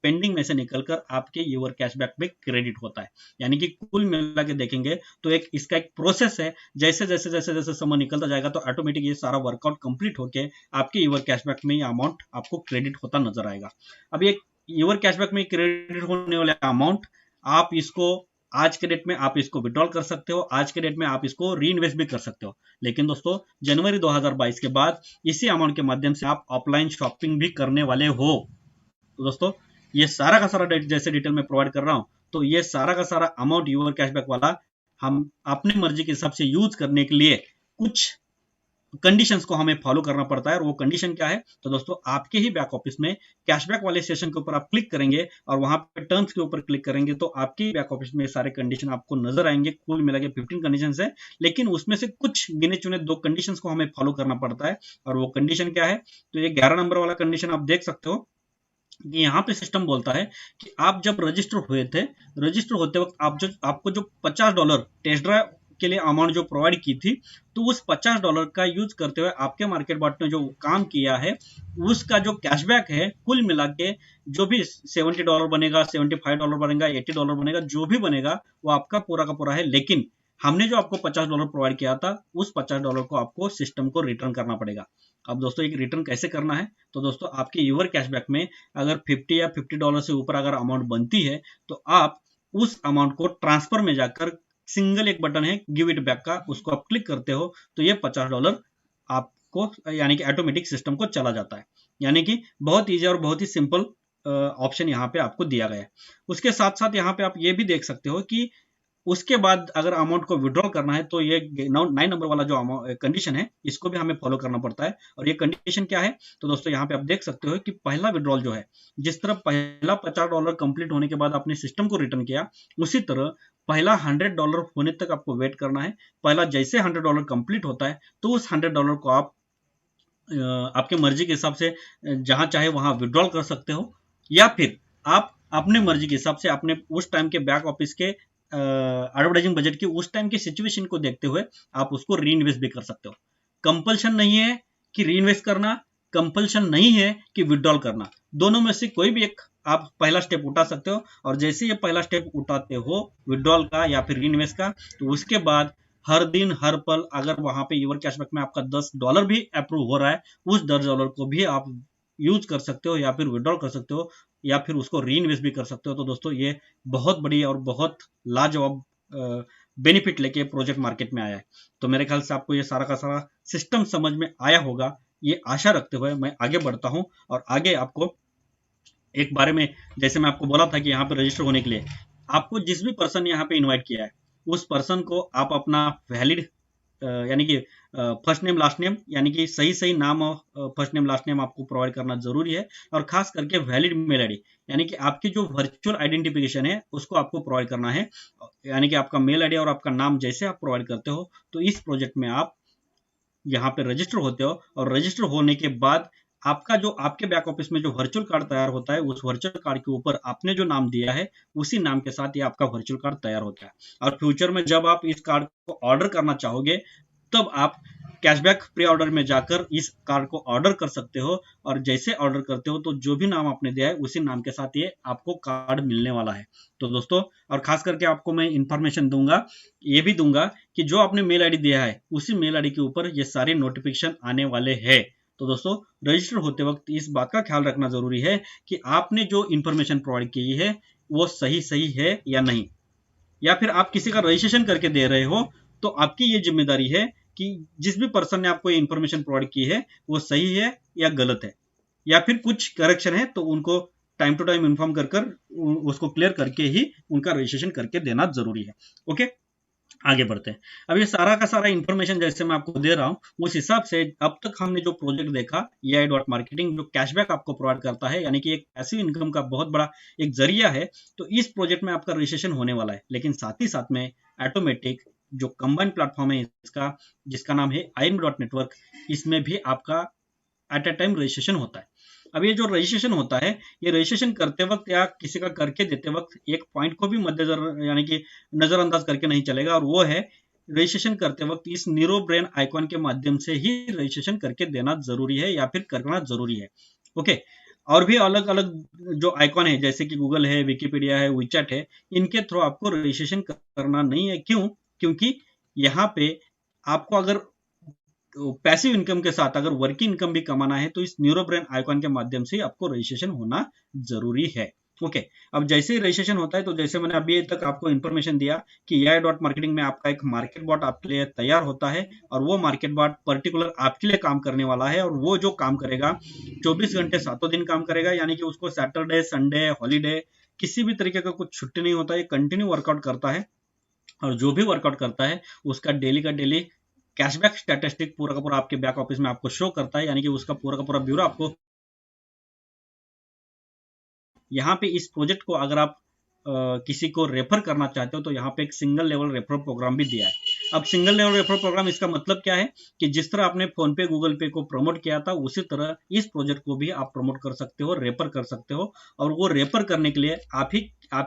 पेंडिंग में से निकलकर आपके यूर कैशबैक में क्रेडिट होता है। यानी कि कुल मिला के देखेंगे तो इसका एक प्रोसेस है, जैसे जैसे जैसे जैसे समय निकलता जाएगा तो ऑटोमेटिक ये सारा वर्कआउट कंप्लीट होके आपके यूर कैशबैक में ये अमाउंट आपको क्रेडिट होता नजर आएगा। अब ये यूर कैशबैक में क्रेडिट होने वाले अमाउंट आप इसको आज के डेट में आप इसको विड्रॉल कर सकते हो, आज के डेट में आप इसको री इन्वेस्ट भी कर सकते हो, लेकिन दोस्तों जनवरी 2022 के बाद इसी अमाउंट के माध्यम से आप ऑफलाइन शॉपिंग भी करने वाले हो। तो दोस्तों ये सारा का सारा जैसे डिटेल में प्रोवाइड कर रहा हूं, तो ये सारा का सारा अमाउंट यूर कैशबैक वाला हम अपनी मर्जी के हिसाब से यूज करने के लिए कुछ कंडीशंस को हमें फॉलो करना पड़ता है, और वो कंडीशन क्या है, तो दोस्तों आपके ही बैक ऑफिस में कैशबैक वाले सेशन के ऊपर आप क्लिक करेंगे और वहां पे टर्म्स के ऊपर क्लिक करेंगे तो आपके बैक ऑफिस में सारे कंडीशन आपको नजर आएंगे। कुल मिला के 15 कंडीशंस है, लेकिन उसमें से कुछ गिने चुने 2 कंडीशंस को हमें फॉलो करना पड़ता है, और वो कंडीशन क्या है, तो ये 11 नंबर वाला कंडीशन आप देख सकते हो कि यहाँ पे सिस्टम बोलता है कि आप जब रजिस्टर हुए थे, रजिस्टर होते वक्त आपको जो $50 टेस्ट ड्राइव के लिए अमाउंट जो प्रोवाइड की थी, तो उस $50 का यूज करते हुए आपके मार्केट बॉट ने जो काम किया है उसका जो कैशबैक है कुल मिला के जो भी $70 बनेगा, $75 बनेगा, $80 बनेगा, जो भी बनेगा वो आपका पूरा का पूरा है। लेकिन हमने जो आपको $50 प्रोवाइड किया था उस $50 को आपको सिस्टम को रिटर्न करना पड़ेगा। अब दोस्तों एक रिटर्न कैसे करना है, तो दोस्तों आपके यूर कैशबैक में अगर 50 या $50 से ऊपर अगर अमाउंट बनती है तो आप उस अमाउंट को ट्रांसफर में जाकर सिंगल एक बटन है गिव इट बैक का, उसको आप क्लिक करते हो तो ये $50 आपको यानी कि ऑटोमेटिक सिस्टम को चला जाता है। यानी कि बहुत ईजी और बहुत ही सिंपल ऑप्शन यहाँ पे आपको दिया गया है। उसके साथ साथ यहाँ पे आप ये भी देख सकते हो कि उसके बाद अगर अमाउंट को विड्रॉल करना है तो ये 9 नंबर वाला जो कंडीशन है इसको भी हमें फॉलो करना पड़ता है। और ये कंडीशन क्या है, तो दोस्तों यहाँ पे आप देख सकते हो कि पहला विड्रॉल जो है, जिस तरह पहला $50 कंप्लीट होने के बाद आपने सिस्टम को रिटर्न किया, उसी तरह पहला $100 होने तक आपको वेट करना है। पहला जैसे $100 कंप्लीट होता है तो उस $100 को आप आपके मर्जी के हिसाब से जहां चाहे वहां विड्रॉल कर सकते हो, या फिर आप अपने मर्जी के हिसाब से अपने उस टाइम के बैक ऑफिस के एडवर्टाइजिंग बजट की उस टाइम की सिचुएशन को देखते हुए आप उसको री इन्वेस्ट भी कर सकते हो। कंपल्शन नहीं है कि री इन्वेस्ट करना, कंपल्शन नहीं है कि विड्रॉल करना, दोनों में से कोई भी एक आप पहला स्टेप उठा सकते हो। और जैसे ये पहला स्टेप उठाते हो विड्रॉल का या फिर री इन्वेस्ट का, तो उसके बाद हर दिन हर पल अगर वहां पे यूर कैशबैक में आपका $10 भी अप्रूव हो रहा है, उस $10 को भी आप यूज कर सकते हो या फिर विड्रॉल कर सकते हो या फिर उसको री इन्वेस्ट भी कर सकते हो। तो दोस्तों ये बहुत बड़ी और बहुत लाजवाब बेनिफिट लेके प्रोजेक्ट मार्केट में आया है। तो मेरे ख्याल से आपको ये सारा का सारा सिस्टम समझ में आया होगा, ये आशा रखते हुए मैं आगे बढ़ता हूं। और आगे आपको एक बारे में, जैसे मैं आपको बोला था कि यहाँ पे रजिस्टर होने के लिए आपको जिस भी पर्सन ने यहाँ पे इन्वाइट किया है उस पर्सन को आप अपना वैलिड यानी कि फर्स्ट नेम लास्ट नेम यानी कि सही सही नाम और फर्स्ट नेम लास्ट नेम आपको प्रोवाइड करना जरूरी है, और खास करके वैलिड मेल आईडी यानी कि आपकी जो वर्चुअल आइडेंटिफिकेशन है उसको आपको प्रोवाइड करना है। यानी कि आपका मेल आईडी और आपका नाम जैसे आप प्रोवाइड करते हो तो इस प्रोजेक्ट में आप यहाँ पे रजिस्टर होते हो, और रजिस्टर होने के बाद आपका जो आपके बैक ऑफिस में जो वर्चुअल कार्ड तैयार होता है उस वर्चुअल कार्ड के ऊपर आपने जो नाम दिया है उसी नाम के साथ ये आपका वर्चुअल कार्ड तैयार होता है। और फ्यूचर में जब आप इस कार्ड को ऑर्डर करना चाहोगे तब आप कैशबैक प्री ऑर्डर में जाकर इस कार्ड को ऑर्डर कर सकते हो, और जैसे ऑर्डर करते हो तो जो भी नाम आपने दिया है उसी नाम के साथ ये आपको कार्ड मिलने वाला है। तो दोस्तों और खास करके आपको मैं इंफॉर्मेशन दूंगा, ये भी दूंगा कि जो आपने मेल आईडी दिया है उसी मेल आईडी के ऊपर ये सारे नोटिफिकेशन आने वाले हैं। तो दोस्तों रजिस्टर होते वक्त इस बात का ख्याल रखना जरूरी है कि आपने जो इंफॉर्मेशन प्रोवाइड की है वो सही है या नहीं, या फिर आप किसी का रजिस्ट्रेशन करके दे रहे हो तो आपकी ये जिम्मेदारी है कि जिस भी पर्सन ने आपको ये इंफॉर्मेशन प्रोवाइड की है वो सही है या गलत है, या फिर कुछ करेक्शन है तो उनको टाइम टू टाइम इन्फॉर्म कर उसको क्लियर करके ही उनका रजिस्ट्रेशन करके देना जरूरी है। ओके, आगे बढ़ते हैं। अब ये सारा का सारा इंफॉर्मेशन जैसे मैं आपको दे रहा हूँ, उस हिसाब से अब तक हमने जो प्रोजेक्ट देखा AI डॉट मार्केटिंग जो कैशबैक आपको प्रोवाइड करता है, यानी कि एक पैसिव इनकम का बहुत बड़ा एक जरिया है। तो इस प्रोजेक्ट में आपका रजिस्ट्रेशन होने वाला है, लेकिन साथ ही साथ में ऑटोमेटिक जो कंबाइंड प्लेटफॉर्म है इसका, जिसका नाम है IM डॉट नेटवर्क, इसमें भी आपका एट अ टाइम रजिस्ट्रेशन होता है। अब ये जो रजिस्ट्रेशन होता है, ये रजिस्ट्रेशन करते वक्त या किसी का करके देते वक्त एक पॉइंट को भी मद्देनजर यानी कि नजरअंदाज करके नहीं चलेगा, और वो है रजिस्ट्रेशन करते वक्त इस नीरो ब्रेन आइकॉन के माध्यम से ही रजिस्ट्रेशन करके देना जरूरी है या फिर करना जरूरी है। ओके, और भी अलग अलग जो आइकॉन है जैसे कि गूगल है, विकीपीडिया है, विचैट है, इनके थ्रू आपको रजिस्ट्रेशन करना नहीं है। क्यों? क्योंकि यहाँ पे आपको अगर पैसिव इनकम के साथ अगर वर्किंग इनकम भी कमाना है तो इस न्यूरो ब्रेन आइकॉन के माध्यम से आपको रजिस्ट्रेशन होना जरूरी है। ओके, अब जैसे ही रजिस्ट्रेशन होता है, तो जैसे मैंने अभी तक आपको इन्फॉर्मेशन दिया कि AI डॉट मार्केटिंग में आपका एक मार्केट बॉट आपके लिए तैयार होता है, और वो मार्केट बॉट पर्टिकुलर आपके लिए काम करने वाला है, और वो जो काम करेगा 24 घंटे 7 दिन काम करेगा, यानी कि उसको सैटरडे, संडे, हॉलीडे किसी भी तरीके का कुछ छुट्टी नहीं होता है, कंटिन्यू वर्कआउट करता है। और जो भी वर्कआउट करता है उसका डेली का डेली कैशबैक स्टैटिस्टिक पूरा का पूरा आपके बैक ऑफिस में आपको शो करता है, यानी कि उसका पूरा का पूरा ब्यूरो आपको यहाँ पे इस प्रोजेक्ट को अगर आप किसी को रेफर करना चाहते हो तो यहाँ पे एक सिंगल लेवल रेफर प्रोग्राम भी दिया है। अब सिंगल लेवल रेफर प्रोग्राम इसका मतलब क्या है कि जिस तरह आपने फोन पे, गूगल पे को प्रमोट किया था, उसी तरह इस प्रोजेक्ट को भी आप प्रमोट कर सकते हो, रेफर कर सकते हो। और वो रेफर करने के लिए आप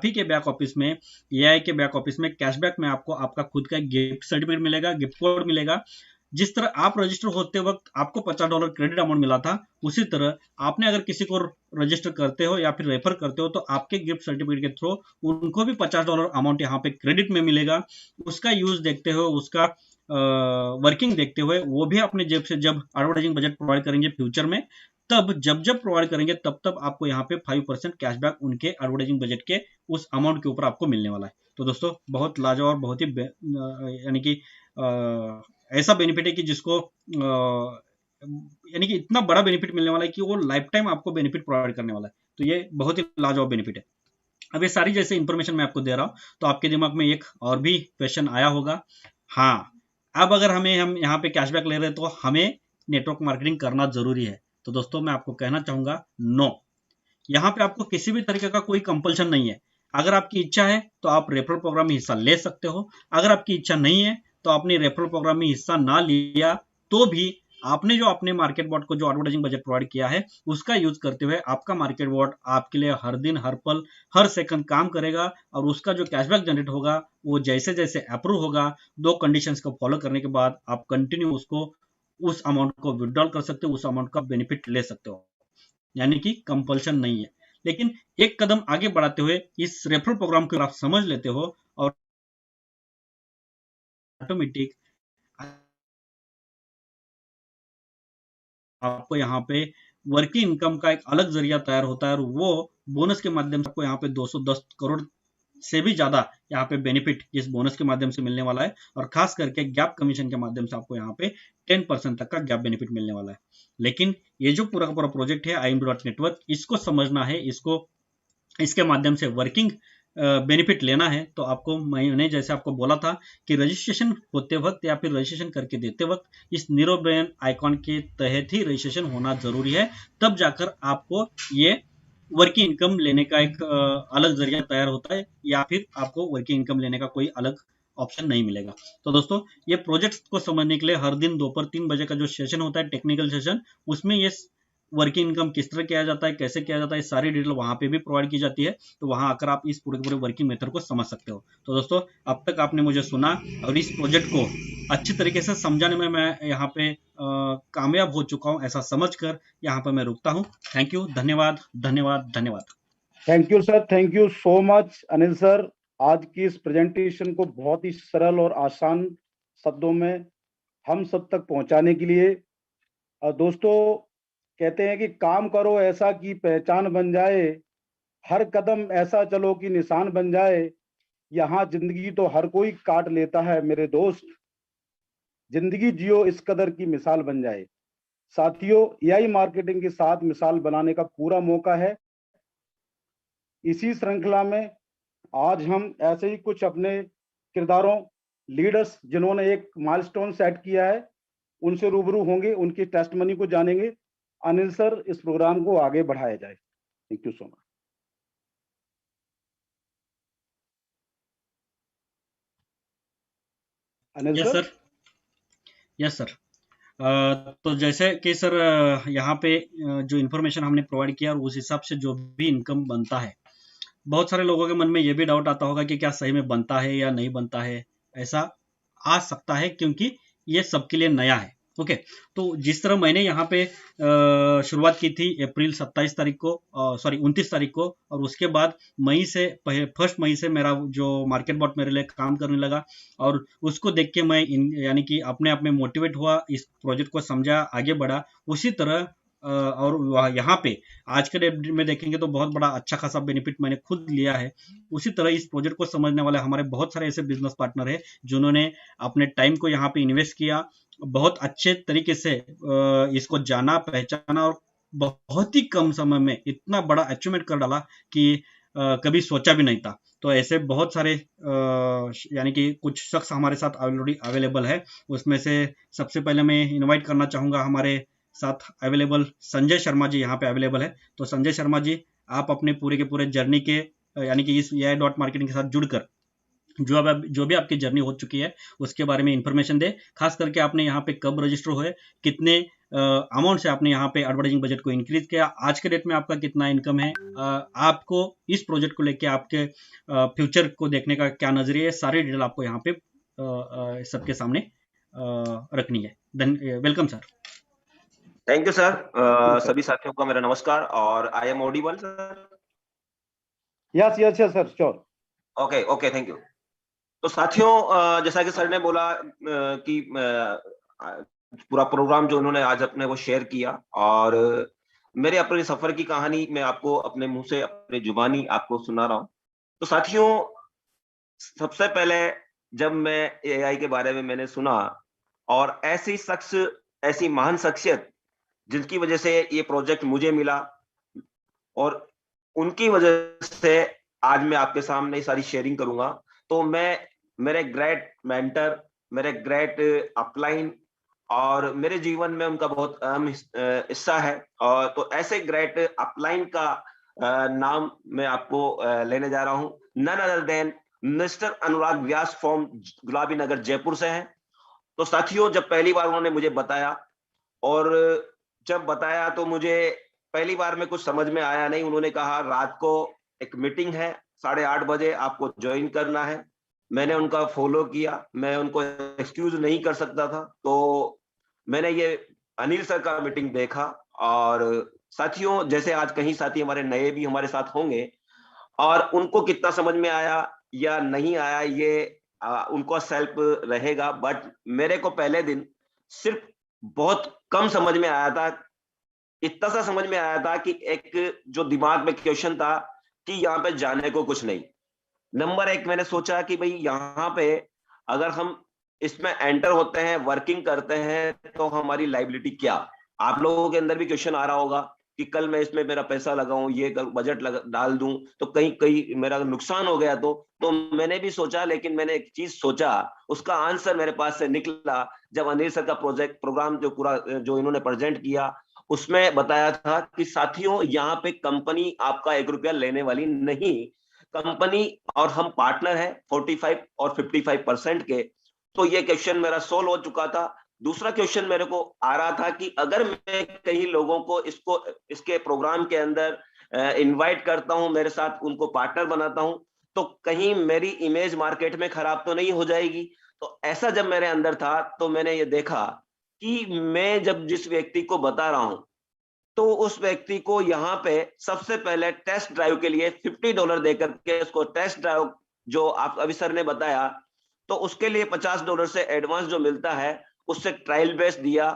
ही के बैक ऑफिस में, AI के बैक ऑफिस में कैशबैक में आपको आपका खुद का गिफ्ट सर्टिफिकेट मिलेगा, गिफ्ट कोड मिलेगा। जिस तरह आप रजिस्टर होते वक्त आपको $50 क्रेडिट अमाउंट मिला था, उसी तरह आपने अगर किसी को रजिस्टर करते हो या फिर रेफर करते हो तो आपके गिफ्ट सर्टिफिकेट के थ्रू उनको भी $50 अमाउंट यहाँ पे क्रेडिट में मिलेगा। उसका यूज देखते हुए, उसका वर्किंग देखते हुए वो भी अपने जेब से जब एडवर्टाइजिंग बजट प्रोवाइड करेंगे फ्यूचर में, तब जब प्रोवाइड करेंगे तब आपको यहाँ पे 5% कैशबैक उनके एडवर्टाइजिंग बजट के उस अमाउंट के ऊपर आपको मिलने वाला है। तो दोस्तों बहुत लाजवाब, बहुत ही यानी कि ऐसा बेनिफिट है कि जिसको यानी कि इतना बड़ा बेनिफिट मिलने वाला है कि वो लाइफ टाइम आपको बेनिफिट प्रोवाइड करने वाला है। तो ये बहुत ही लाजवाब बेनिफिट है। अब ये सारी जैसे इंफॉर्मेशन मैं आपको दे रहा हूं, तो आपके दिमाग में एक और भी क्वेश्चन आया होगा, हाँ अब अगर हम यहाँ पे कैशबैक ले रहे हैं तो हमें नेटवर्क मार्केटिंग करना जरूरी है। तो दोस्तों मैं आपको कहना चाहूंगा, नो, यहाँ पे आपको किसी भी तरीके का कोई कंपल्शन नहीं है। अगर आपकी इच्छा है तो आप रेफरल प्रोग्राम में हिस्सा ले सकते हो, अगर आपकी इच्छा नहीं है तो आपने रेफरल प्रोग्राम में हिस्सा ना लिया तो भी आपने जो अपने मार्केट बॉट को जो एडवर्टाइजिंग बजट प्रोवाइड किया है उसका यूज करते हुए आपका मार्केट बॉट आपके लिए हर दिन, हर पल, हर सेकंड काम करेगा, और उसका जो कैशबैक जनरेट होगा वो जैसे जैसे अप्रूव होगा, 2 कंडीशंस को फॉलो करने के बाद आप कंटिन्यू उसको उस अमाउंट को विड्रॉल कर सकते हो, उस अमाउंट का बेनिफिट ले सकते हो, यानी कि कंपल्शन नहीं है। लेकिन एक कदम आगे बढ़ाते हुए इस रेफरल प्रोग्राम को आप समझ लेते हो और ऑटोमेटिक आपको यहाँ पे वर्किंग इनकम का एक अलग जरिया तैयार होता है, और वो बोनस के माध्यम से आपको यहाँ पे 210 करोड़ से भी ज्यादा यहाँ पे बेनिफिट इस बोनस के माध्यम से मिलने वाला है, और खास करके गैप कमीशन के माध्यम से आपको यहाँ पे 10% तक का गैप बेनिफिट मिलने वाला है। लेकिन ये जो पूरा का पूरा प्रोजेक्ट है IM डॉट नेटवर्क, इसको समझना है, इसको इसके माध्यम से वर्किंग बेनिफिट लेना है, तो आपको मैंने जैसे आपको बोला था कि रजिस्ट्रेशन होते वक्त या फिर रजिस्ट्रेशन करके देते वक्त इस नीरो ब्रेन आइकॉन के तहत ही रजिस्ट्रेशन होना जरूरी है, तब जाकर आपको ये वर्किंग इनकम लेने का एक अलग जरिया तैयार होता है, या फिर आपको वर्किंग इनकम लेने का कोई अलग ऑप्शन नहीं मिलेगा। तो दोस्तों ये प्रोजेक्ट को समझने के लिए हर दिन दोपहर 3 बजे का जो सेशन होता है, टेक्निकल सेशन, उसमें ये वर्किंग इनकम किस तरह किया जाता है, कैसे किया जाता है, सारी डिटेल वहां पे भी प्रोवाइड की जाती है। तो वहां आकर आप इस पूरे पूरे वर्किंग मेथड को समझ सकते हो। तो दोस्तों अब तक आपने मुझे सुना और इस प्रोजेक्ट को अच्छी तरीके से समझाने में मैं यहाँ पे कामयाब हो चुका हूँ, ऐसा समझकर यहाँ पर मैं रुकता हूँ। थैंक यू, धन्यवाद धन्यवाद धन्यवाद। Thank you sir, thank you so much Anil sir, आज की इस प्रेजेंटेशन को बहुत ही सरल और आसान शब्दों में हम सब तक पहुंचाने के लिए। दोस्तों कहते हैं कि काम करो ऐसा कि पहचान बन जाए, हर कदम ऐसा चलो कि निशान बन जाए, यहाँ जिंदगी तो हर कोई काट लेता है मेरे दोस्त, जिंदगी जियो इस कदर की मिसाल बन जाए। साथियों AI मार्केटिंग के साथ मिसाल बनाने का पूरा मौका है। इसी श्रृंखला में आज हम ऐसे ही कुछ अपने किरदारों लीडर्स जिन्होंने एक माइलस्टोन सेट किया है उनसे रूबरू होंगे, उनकी टेस्टमनी को जानेंगे। अनिल सर, इस प्रोग्राम को आगे बढ़ाया जाए। Thank you so much. Anil yes sir. Sir. Yes sir. तो जैसे कि सर यहाँ पे जो इन्फॉर्मेशन हमने प्रोवाइड किया और उस हिसाब से जो भी इनकम बनता है, बहुत सारे लोगों के मन में ये भी डाउट आता होगा कि क्या सही में बनता है या नहीं बनता है। ऐसा आ सकता है क्योंकि ये सबके लिए नया है। ओके, तो जिस तरह मैंने यहाँ पे शुरुआत की थी अप्रैल 27 तारीख को, सॉरी 29 तारीख को, और उसके बाद मई से 1 मई से मेरा जो मार्केट बॉट मेरे लिए काम करने लगा, और उसको देख के मैं यानी कि अपने आप में मोटिवेट हुआ, इस प्रोजेक्ट को समझा, आगे बढ़ा। उसी तरह और यहाँ पे आज के डेट में देखेंगे तो बहुत बड़ा अच्छा खासा बेनिफिट मैंने खुद लिया है। उसी तरह इस प्रोजेक्ट को समझने वाले हमारे बहुत सारे ऐसे बिजनेस पार्टनर हैं जिन्होंने अपने टाइम को यहाँ पे इन्वेस्ट किया, बहुत अच्छे तरीके से इसको जाना, पहचाना, और बहुत ही कम समय में इतना बड़ा अचीवमेंट कर डाला कि कभी सोचा भी नहीं था। तो ऐसे बहुत सारे यानी कि कुछ शख्स हमारे साथ ऑलरेडी अवेलेबल है। उसमें से सबसे पहले मैं इनवाइट करना चाहूंगा, हमारे साथ अवेलेबल संजय शर्मा जी यहाँ पे अवेलेबल है। तो संजय शर्मा जी, आप अपने पूरे के पूरे जर्नी के यानी कि इस AI डॉट मार्केटिंग के साथ जुड़कर जो भी आपकी जर्नी हो चुकी है उसके बारे में इंफॉर्मेशन दे। खास करके आपने यहाँ पे कब रजिस्टर हुए, कितने अमाउंट से आपने यहाँ पे एडवर्टाइजिंग बजट को इंक्रीज किया, आज के डेट में आपका कितना इनकम है, आपको इस प्रोजेक्ट को लेके आपके फ्यूचर को देखने का क्या नजरिया है, सारी डिटेल आपको यहाँ पे सबके सामने रखनी है। Welcome sir. Thank you sir. सभी साथियों का मेरा नमस्कार। और I am audible sir? Yes yes yes sir, sure. Okay okay, thank you. तो साथियों, जैसा कि सर ने बोला कि पूरा प्रोग्राम जो उन्होंने आज अपने वो शेयर किया, और मेरे अपने सफर की कहानी मैं आपको अपने मुंह से, अपने जुबानी आपको सुना रहा हूँ। तो साथियों, सबसे पहले जब मैं AI के बारे में मैंने सुना, और ऐसी शख्स, ऐसी महान शख्सियत जिनकी वजह से ये प्रोजेक्ट मुझे मिला, और उनकी वजह से आज मैं आपके सामने सारी शेयरिंग करूंगा। तो मेरे ग्रेट मेंटर, मेरे ग्रेट अपलाइन, और मेरे जीवन में उनका बहुत अहम हिस्सा है। और तो ऐसे ग्रेट अपलाइन का नाम मैं आपको लेने जा रहा हूं। None other than mister Anurag Vyas from Gulabi Nagar Jaipur से हैं। तो साथियों, जब पहली बार उन्होंने मुझे बताया, और जब बताया तो मुझे पहली बार में कुछ समझ में आया नहीं। उन्होंने कहा रात को एक मीटिंग है, 8:30 बजे आपको ज्वाइन करना है। मैंने उनका फॉलो किया, मैं उनको एक्सक्यूज नहीं कर सकता था। तो मैंने ये अनिल सर का मीटिंग देखा। और साथियों, जैसे आज कहीं साथी हमारे नए भी हमारे साथ होंगे, और उनको कितना समझ में आया या नहीं आया ये उनको सेल्फ रहेगा। बट मेरे को पहले दिन सिर्फ बहुत कम समझ में आया था। इतना सा समझ में आया था कि एक जो दिमाग में क्वेश्चन था कि यहाँ पे जाने को कुछ नहीं। नंबर एक, मैंने सोचा कि भाई यहाँ पे अगर हम इसमें एंटर होते हैं, वर्किंग करते हैं, तो हमारी लाइबिलिटी क्या। आप लोगों के अंदर भी क्वेश्चन आ रहा होगा कि कल मैं इसमें मेरा पैसा लगाऊं, ये बजट डाल दूं, तो कहीं मेरा नुकसान हो गया तो मैंने भी सोचा। लेकिन मैंने एक चीज सोचा, उसका आंसर मेरे पास से निकला जब अनिल सर का प्रोग्राम जो पूरा जो इन्होंने प्रेजेंट किया, उसमें बताया था कि साथियों, यहाँ पे कंपनी आपका 1 रुपया लेने वाली नहीं। कंपनी और हम पार्टनर हैं 45 और 55% के। तो ये क्वेश्चन मेरा सोल्व हो चुका था। दूसरा क्वेश्चन मेरे को आ रहा था कि अगर मैं कई लोगों को इसके प्रोग्राम के अंदर इनवाइट करता हूं, मेरे साथ उनको पार्टनर बनाता हूं, तो कहीं मेरी इमेज मार्केट में खराब तो नहीं हो जाएगी। तो ऐसा जब मेरे अंदर था, तो मैंने ये देखा कि मैं जब जिस व्यक्ति को बता रहा हूं, तो उस व्यक्ति को यहाँ पे सबसे पहले टेस्ट ड्राइव के लिए $50 देकर के उसको टेस्ट ड्राइव जो आप अभी सर ने बताया, तो उसके लिए $50 से एडवांस जो मिलता है, उससे ट्रायल बेस दिया।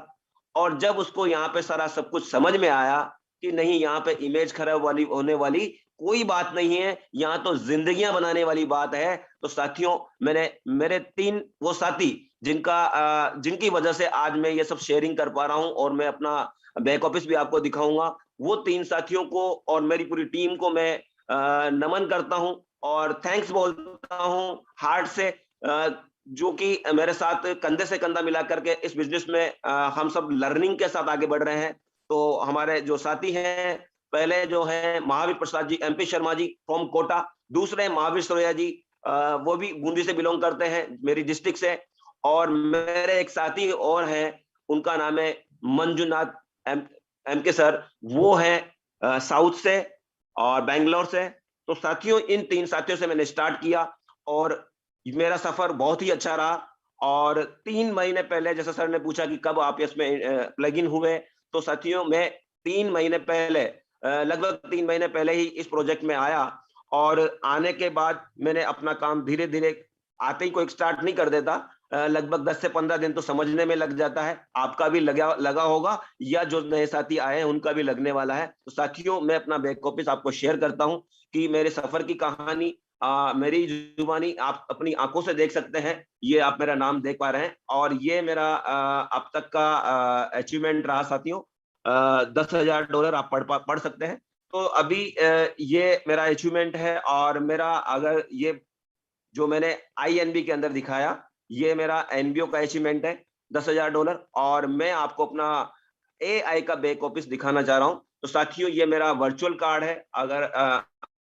और जब उसको यहाँ पे सारा सब कुछ समझ में आया कि नहीं, यहाँ पे इमेज खराब वाली होने वाली कोई बात नहीं है, यहाँ तो जिंदगियां बनाने वाली बात है। तो साथियों, मेरे 3 वो साथी जिनकी वजह से आज मैं ये सब शेयरिंग कर पा रहा हूं, और मैं अपना बैक ऑफिस भी आपको दिखाऊंगा, वो 3 साथियों को और मेरी पूरी टीम को मैं नमन करता हूं और थैंक्स बोलता हूं हार्ट से। जो कि मेरे साथ कंधे से कंधा मिला करके इस बिजनेस में हम सब लर्निंग के साथ आगे बढ़ रहे हैं। तो हमारे जो साथी हैं, पहले जो है महावीर प्रसाद जी, MP शर्मा जी फ्रॉम कोटा, दूसरे महावीर सोया जी, वो भी बूंदी से बिलोंग करते हैं, मेरी डिस्ट्रिक्ट से। और मेरे एक साथी और हैं, उनका नाम है मंजुनाथ MK सर, वो है साउथ से और बैंगलोर से। तो साथियों, इन 3 साथियों से मैंने स्टार्ट किया और मेरा सफर बहुत ही अच्छा रहा। और 3 महीने पहले, जैसा सर ने पूछा कि कब आप इसमें प्लग इन हुए, तो साथियों मैं 3 महीने पहले, लगभग 3 महीने पहले ही इस प्रोजेक्ट में आया। और आने के बाद मैंने अपना काम धीरे धीरे, आते ही कोई स्टार्ट नहीं कर देता, लगभग 10 से 15 दिन तो समझने में लग जाता है। आपका भी लगा होगा, या जो नए साथी आए हैं उनका भी लगने वाला है। तो साथियों, मैं अपना बैक ऑफिस आपको शेयर करता हूं कि मेरे सफर की कहानी मेरी जुबानी आप अपनी आंखों से देख सकते हैं। ये आप मेरा नाम देख पा रहे हैं और ये मेरा अब तक का अचीवमेंट रहा साथियों। $10,000 आप पढ़ सकते हैं। तो अभी ये मेरा अचीवमेंट है। और मेरा, अगर ये जो मैंने INB के अंदर दिखाया, ये मेरा NBO का अचीवमेंट है, $10,000। और मैं आपको अपना AI का बैक ऑफिस दिखाना चाह रहा हूं। तो साथियों, ये मेरा वर्चुअल कार्ड है। अगर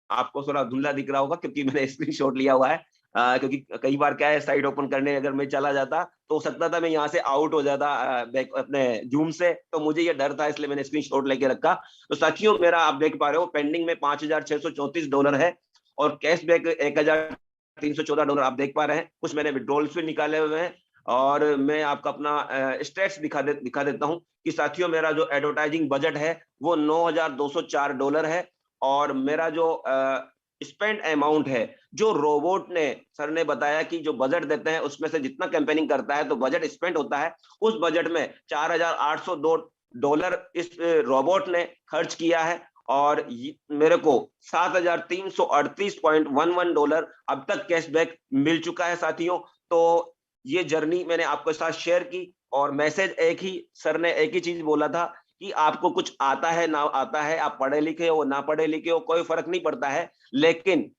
आपको थोड़ा धुंधला दिख रहा होगा क्योंकि मैंने स्क्रीनशॉट लिया हुआ है, क्योंकि कई बार क्या है, साइट ओपन करने अगर मैं चला जाता तो हो सकता था मैं यहाँ से आउट हो जाता बैक अपने जूम से। तो मुझे ये डर था, इसलिए मैंने स्क्रीनशॉट लेके रखा। तो साथियों, मेरा आप देख पा रहे हो पेंडिंग में $5,634 है और कैशबैक $1,314 आप देख पा रहे हैं। कुछ मैंने विड्रॉल्स भी निकाले हुए हैं। और मैं आपको अपना स्टेट्स दिखा देता हूं कि साथियों, मेरा जो एडवर्टाइजिंग बजट है वो $9,204 है। और मेरा जो स्पेंड अमाउंट है, जो रोबोट ने, सर ने बताया कि जो बजट देते हैं उसमें से जितना कैंपेनिंग करता है तो बजट स्पेंड होता है, उस बजट में $4,802 इस रोबोट ने खर्च किया है। और मेरे को $7,338.11 अब तक कैशबैक मिल चुका है साथियों। तो ये जर्नी मैंने आपके साथ शेयर की। और मैसेज एक ही, सर ने एक ही चीज बोला था कि आपको कुछ आता है ना आता है, आप पढ़े लिखे हो ना पढ़े लिखे हो, कोई फर्क नहीं पड़ता है, लेकिन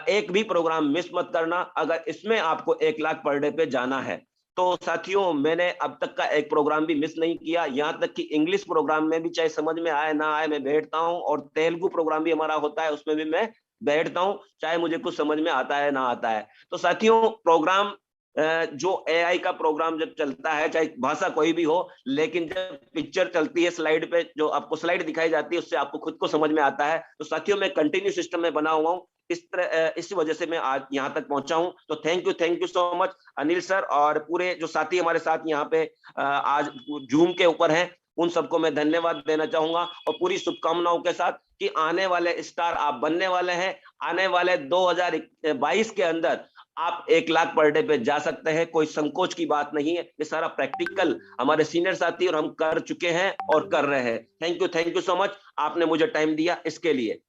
एक भी प्रोग्राम मिस मत करना अगर इसमें आपको 1 लाख पर डे पे जाना है। तो साथियों, मैंने अब तक का एक प्रोग्राम भी मिस नहीं किया। यहाँ तक कि इंग्लिश प्रोग्राम में भी, चाहे समझ में आए ना आए, मैं बैठता हूँ। और तेलुगु प्रोग्राम भी हमारा होता है, उसमें भी मैं बैठता हूँ, चाहे मुझे कुछ समझ में आता है ना आता है। तो साथियों, प्रोग्राम, जो AI का प्रोग्राम जब चलता है, चाहे भाषा कोई भी हो, लेकिन जब पिक्चर चलती है स्लाइड पे, जो आपको स्लाइड दिखाई जाती है, उससे आपको खुद को समझ में आता है। तो साथियों, मैं कंटिन्यू सिस्टम में बना हुआ हूँ, इस वजह से मैं आज यहाँ तक पहुंचा हूँ। तो thank you so much Anil sir, और पूरे जो साथी हमारे साथ यहाँ पे आज जूम के ऊपर हैं, उन सबको मैं धन्यवाद देना चाहूंगा। और पूरी शुभकामनाओं के साथ कि आने वाले स्टार आप बनने वाले हैं। आने वाले 2022 के अंदर आप 1 लाख पर डे पे जा सकते हैं, कोई संकोच की बात नहीं है। ये सारा प्रैक्टिकल हमारे सीनियर साथी और हम कर चुके हैं और कर रहे हैं। थैंक यू सो मच, आपने मुझे टाइम दिया इसके लिए।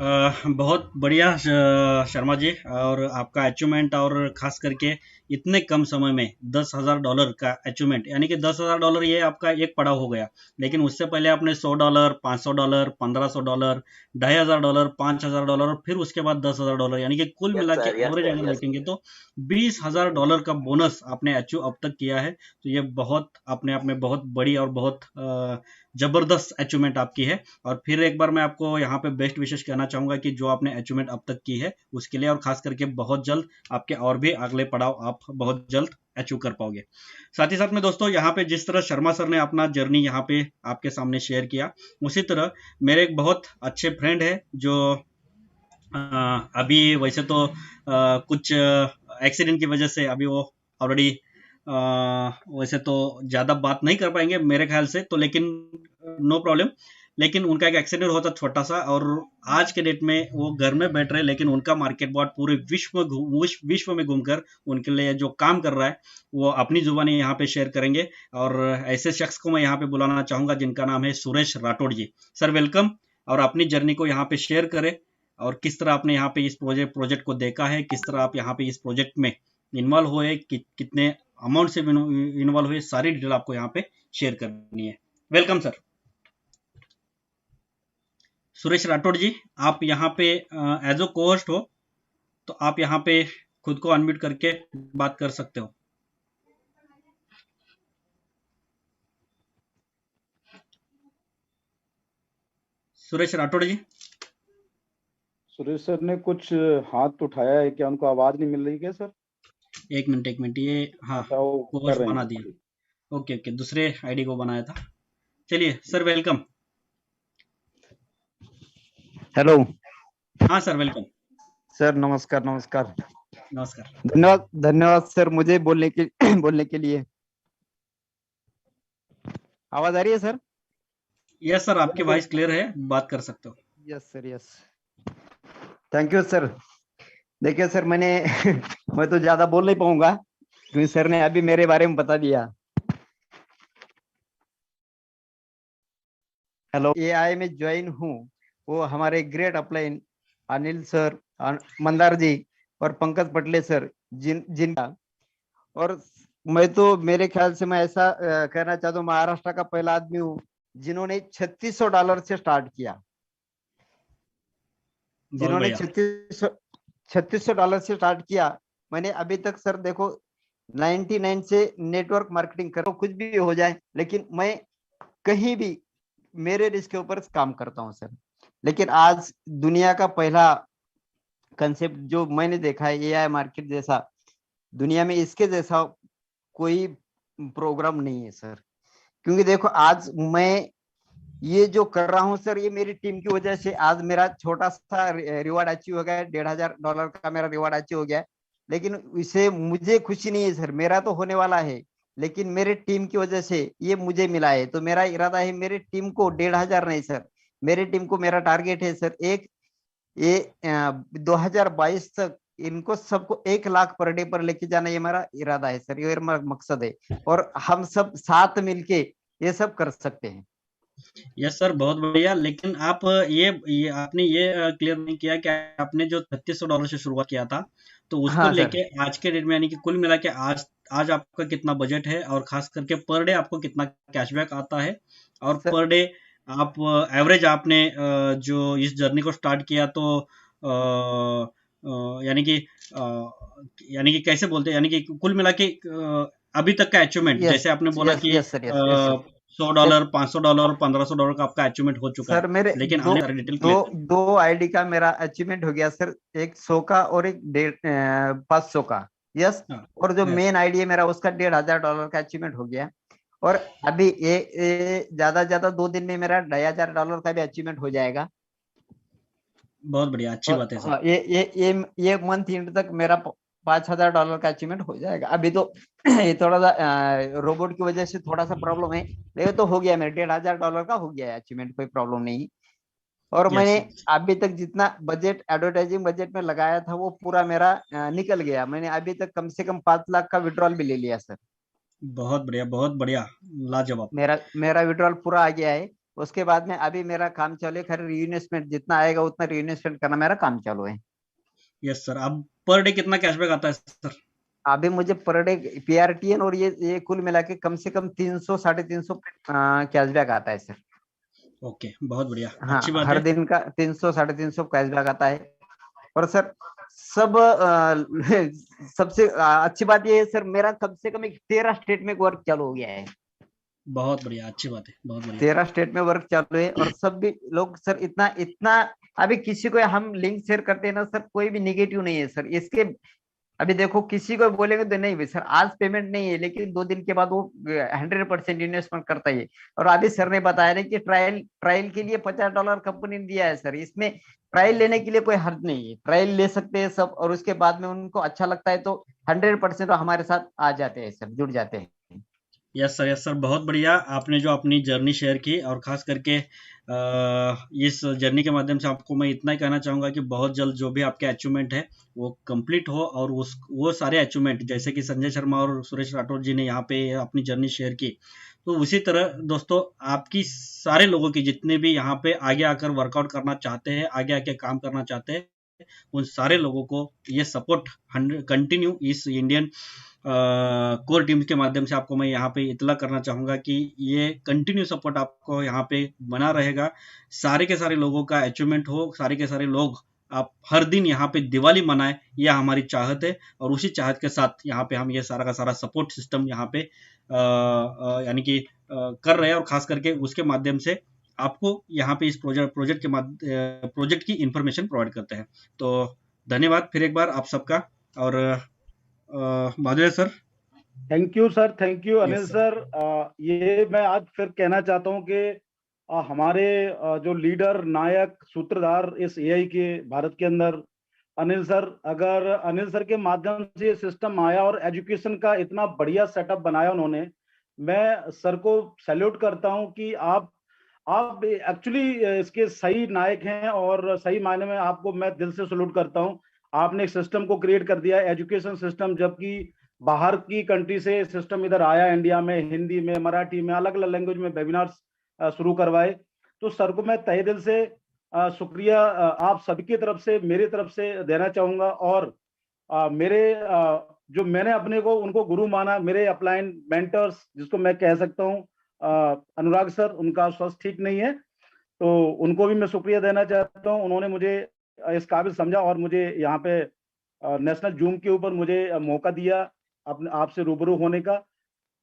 बहुत बढ़िया शर्मा जी, और आपका अचीवमेंट, और खास करके इतने कम समय में $10,000 का अचीवमेंट, यानी कि $10,000 ये आपका एक पड़ाव हो गया। लेकिन उससे पहले आपने $100, $500, $1,500, $2,500, $5,000 और फिर उसके बाद $10,000, यानी कि कुल मिला के एवरेज अगर देखेंगे तो $20,000 का बोनस आपने अचीव अब तक किया है। तो ये बहुत अपने आप में बहुत बड़ी और बहुत जबरदस्त अचीवमेंट आपकी है। और फिर एक बार मैं आपको यहाँ पे बेस्ट विशेष कहना चाहूंगा कि जो आपने अचीवमेंट अब तक की है उसके लिए, और खास करके बहुत जल्द आपके और भी अगले पड़ाव आप बहुत जल्द अचीव कर पाओगे। साथ ही साथ में दोस्तों, यहाँ पे जिस तरह शर्मा सर ने अपना जर्नी यहाँ पे आपके सामने शेयर किया, उसी तरह मेरे एक बहुत अच्छे फ्रेंड है जो अभी वैसे तो कुछ एक्सीडेंट की वजह से अभी वो ऑलरेडी वैसे तो ज्यादा बात नहीं कर पाएंगे मेरे ख्याल से तो, लेकिन नो प्रॉब्लम। लेकिन उनका एक एक्सीडेंट हुआ था छोटा सा, और आज के डेट में वो घर में बैठ रहे, लेकिन उनका मार्केट बॉट पूरे विश्व में घूमकर उनके लिए जो काम कर रहा है वो अपनी जुबानी यहाँ पे शेयर करेंगे। और ऐसे शख्स को मैं यहाँ पे बुलाना चाहूंगा जिनका नाम है सुरेश राठौड़ जी। सर वेलकम, और अपनी जर्नी को यहाँ पे शेयर करें, और किस तरह आपने यहाँ पे इस प्रोजेक्ट को देखा है, किस तरह आप यहाँ पे इस प्रोजेक्ट में इन्वॉल्व हुए, कितने अमाउंट से इन्वॉल्व हुए, सारी डिटेल आपको यहाँ पे शेयर करनी है। Welcome sir. सुरेश राठौड़ जी, आप यहाँ पे एज अ कोहोस्ट हो, तो आप यहाँ पे खुद को अनम्यूट करके बात कर सकते हो। सुरेश राठौड़ जी। सुरेश सर ने कुछ हाथ उठाया है, क्या उनको आवाज नहीं मिल रही क्या सर? एक मिनट, ये हाँ अच्छा, वो कर होस्ट रहे बना हैं। दिया। ओके, दूसरे आईडी को बनाया था। चलिए सर, वेलकम। हेलो हाँ सर, वेलकम। सर, नमस्कार नमस्कार। नमस्कार। धन्यवाद धन्यवाद सर, मुझे बोलने के बोलने के लिए। आवाज आ रही है सर? यस सर, आपकी वॉइस क्लियर है, बात कर सकते हो। Yes sir, yes. Thank you sir. देखिए सर, मैं तो ज्यादा बोल नहीं पाऊंगा क्योंकि सर ने अभी मेरे बारे में बता दिया। हेलो, एआई में ज्वाइन हूँ, वो हमारे great upline Anil sir, Mandar ji और पंकज पटले सर जिनका, और मैं तो मेरे ख्याल से मैं ऐसा कहना चाहता हूँ, महाराष्ट्र का पहला आदमी हूँ जिन्होंने $3600 से स्टार्ट किया। जिन्होंने $3600 से स्टार्ट किया। मैंने अभी तक सर देखो 99 से नेटवर्क मार्केटिंग करो, कुछ भी हो जाए, लेकिन मैं कहीं भी मेरे रिस्क के ऊपर काम करता हूँ सर। लेकिन आज दुनिया का पहला कंसेप्ट जो मैंने देखा है, एआई मार्केट जैसा, दुनिया में इसके जैसा कोई प्रोग्राम नहीं है सर। क्योंकि देखो आज मैं ये जो कर रहा हूँ सर, ये मेरी टीम की वजह से आज मेरा छोटा सा रिवॉर्ड अचीव हो गया, $1500 का मेरा रिवॉर्ड अचीव हो गया। लेकिन इसे मुझे खुशी नहीं है सर, मेरा तो होने वाला है, लेकिन मेरे टीम की वजह से ये मुझे मिला है। तो मेरा इरादा है मेरी टीम को 1500 नहीं सर, मेरी टीम को मेरा टारगेट है सर ये 2022 तक इनको सबको 1 लाख पर डे पर लेके जाना, ये मेरा इरादा है सर, ये मेरा मकसद है, और हम सब साथ मिलके ये सब कर सकते हैं। यस सर, बहुत बढ़िया। लेकिन आप ये आपने ये क्लियर नहीं किया कि आपने जो $3600 से शुरुआत किया था, तो उसको हाँ लेके आज के डेट में, यानी कि कुल मिला के आज आपका कितना बजट है, और खास करके पर डे आपको कितना कैशबैक आता है, और सर, पर डे आप एवरेज आपने जो इस जर्नी को स्टार्ट किया, तो यानी कि कैसे बोलते हैं, यानी कि कुल मिला के अभी तक का अचीवमेंट, जैसे आपने बोला कि यस सर, यस $100, $500, $1500 का आपका अचीवमेंट हो चुका सर। है। मेरे लेकिन दो आने डिटेल क्लियर। दो आईडी का मेरा अचीवमेंट हो गया सर, एक 100 का और एक 500 का। यस। और जो मेन आईडी है मेरा, उसका $1500 का अचीवमेंट हो गया। और अभी ये ज्यादा 2 दिन में मेरा $2500 का भी अचीवमेंट हो जाएगा। बहुत बढ़िया, अच्छी बात है सर। ये मंथ एंड तक मेरा $5000 का अचीवमेंट हो जाएगा। अभी तो ये थोड़ा सा रोबोट की वजह से थोड़ा सा प्रॉब्लम है, लेकिन तो हो गया मेरा $1500 का हो गया है अचीवमेंट, कोई प्रॉब्लम नहीं। और मैंने अभी तक जितना बजट एडवर्टाइजिंग बजट में लगाया था वो पूरा मेरा निकल गया। मैंने अभी तक कम से कम 5 लाख का विड्रॉल भी ले लिया सर। बहुत बढ़िया, लाजवाब। मेरा विड्रॉल पूरा आ गया है। उसके बाद में अभी मेरा काम चालू है, खैर रीइन्वेस्टमेंट जितना आएगा उतना रीइन्वेस्टमेंट करना मेरा काम चालू है। Yes sir. अब पर डे कितना कैशबैक आता है सर? अभी मुझे पर डे पीआरटीएन और ये कुल मिला के कम से कम 300 350 कैशबैक आता है सर। ओके, बहुत बढ़िया, हाँ, अच्छी बात हर है। दिन का 300 350 कैशबैक आता है। और सर सबसे अच्छी बात ये है सर, मेरा कम से कम 13 स्टेट में वर्क चालू हो गया है। बहुत बढ़िया, अच्छी बात है, बहुत बढ़िया। 13 स्टेट में वर्क चालू है। और सब भी लोग सर इतना अभी किसी को हम लिंक शेयर करते हैं ना सर, कोई भी निगेटिव नहीं है सर इसके। अभी देखो किसी को बोलेंगे तो नहीं भाई सर आज पेमेंट नहीं है, लेकिन 2 दिन के बाद वो 100% इन्वेस्टमेंट करता है। और अभी सर ने बताया ना कि ट्रायल के लिए $50 कंपनी ने दिया है सर। इसमें ट्रायल लेने के लिए कोई हर्ज नहीं है, ट्रायल ले सकते हैं सब, और उसके बाद में उनको अच्छा लगता है तो 100% हमारे साथ आ जाते हैं सर, जुड़ जाते हैं। यस सर, बहुत बढ़िया। आपने जो अपनी जर्नी शेयर की, और खास करके इस जर्नी के माध्यम से आपको मैं इतना ही कहना चाहूँगा कि बहुत जल्द जो भी आपके अचीवमेंट है वो कंप्लीट हो, और वो सारे अचीवमेंट जैसे कि संजय शर्मा और सुरेश राठौर जी ने यहाँ पे अपनी जर्नी शेयर की, तो उसी तरह दोस्तों आपकी सारे लोगों की, जितने भी यहाँ पे आगे आकर वर्कआउट करना चाहते हैं, आगे आके काम करना चाहते हैं, उन सारे लोगों को ये सपोर्ट कंटिन्यू इस इंडियन कोर टीम्स के माध्यम से आपको मैं यहाँ पे इतला करना चाहूंगा कि ये कंटिन्यू सपोर्ट आपको यहाँ पे बना रहेगा। सारे के सारे लोगों का अचीवमेंट हो, सारे के सारे लोग आप हर दिन यहाँ पे दिवाली मनाएं, यह हमारी चाहत है। और उसी चाहत के साथ यहाँ पे हम ये सारा का सारा सपोर्ट सिस्टम यहाँ पे यानी कि कर रहे हैं, और खास करके उसके माध्यम से आपको यहाँ पे इस प्रोजेक्ट की इंफॉर्मेशन प्रोवाइड करते हैं। तो धन्यवाद फिर एक बार आप सबका। और माधुर्य sir. Thank you sir, thank you Anil Yes, sir. ये मैं आज फिर कहना चाहता हूँ कि हमारे जो लीडर, नायक, सूत्रधार इस एआई के भारत के अंदर अनिल सर, अगर अनिल सर के माध्यम से ये सिस्टम आया और एजुकेशन का इतना बढ़िया सेटअप बनाया उन्होंने, मैं सर को सैल्यूट करता हूं कि आप एक्चुअली इसके सही नायक हैं, और सही मायने में आपको मैं दिल से सैल्यूट करता हूं। आपने एक सिस्टम को क्रिएट कर दिया, एजुकेशन सिस्टम, जबकि बाहर की कंट्री से सिस्टम इधर आया, इंडिया में हिंदी में, मराठी में, अलग अलग लैंग्वेज में वेबिनार्स शुरू करवाए। तो सर को मैं तहे दिल से शुक्रिया आप सबकी तरफ से, मेरी तरफ से देना चाहूंगा। और मेरे जो मैंने अपने को उनको गुरु माना, मेरे अपलाइन मेंटर्स जिसको मैं कह सकता हूँ, अनुराग सर, उनका स्वास्थ्य ठीक नहीं है, तो उनको भी मैं शुक्रिया देना चाहता हूँ। उन्होंने मुझे इस काबिल समझा और मुझे यहाँ पे नेशनल जूम के ऊपर मुझे मौका दिया अपने आपसे रूबरू होने का।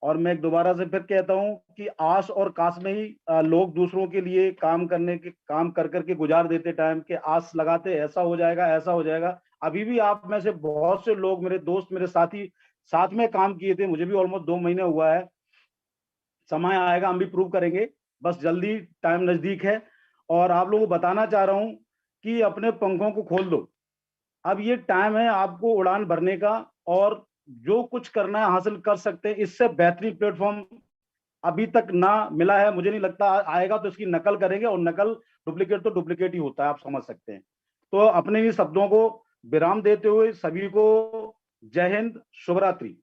और मैं एक दोबारा से फिर कहता हूं कि आस और काश में ही लोग दूसरों के लिए काम कर करके गुजार देते टाइम, के आस लगाते ऐसा हो जाएगा, ऐसा हो जाएगा। अभी भी आप में से बहुत से लोग, मेरे दोस्त, मेरे साथी साथ में काम किए थे, मुझे भी ऑलमोस्ट 2 महीने हुआ है। समय आएगा, हम भी प्रूव करेंगे, बस जल्दी, टाइम नजदीक है। और आप लोगों को बताना चाह रहा हूं कि अपने पंखों को खोल दो, अब ये टाइम है आपको उड़ान भरने का, और जो कुछ करना है हासिल कर सकते हैं। इससे बेहतरीन प्लेटफॉर्म अभी तक ना मिला है, मुझे नहीं लगता आएगा, तो इसकी नकल करेंगे, और नकल डुप्लीकेट तो डुप्लीकेट ही होता है, आप समझ सकते हैं। तो अपने ही शब्दों को विराम देते हुए सभी को जय हिंद, शुभ रात्रि।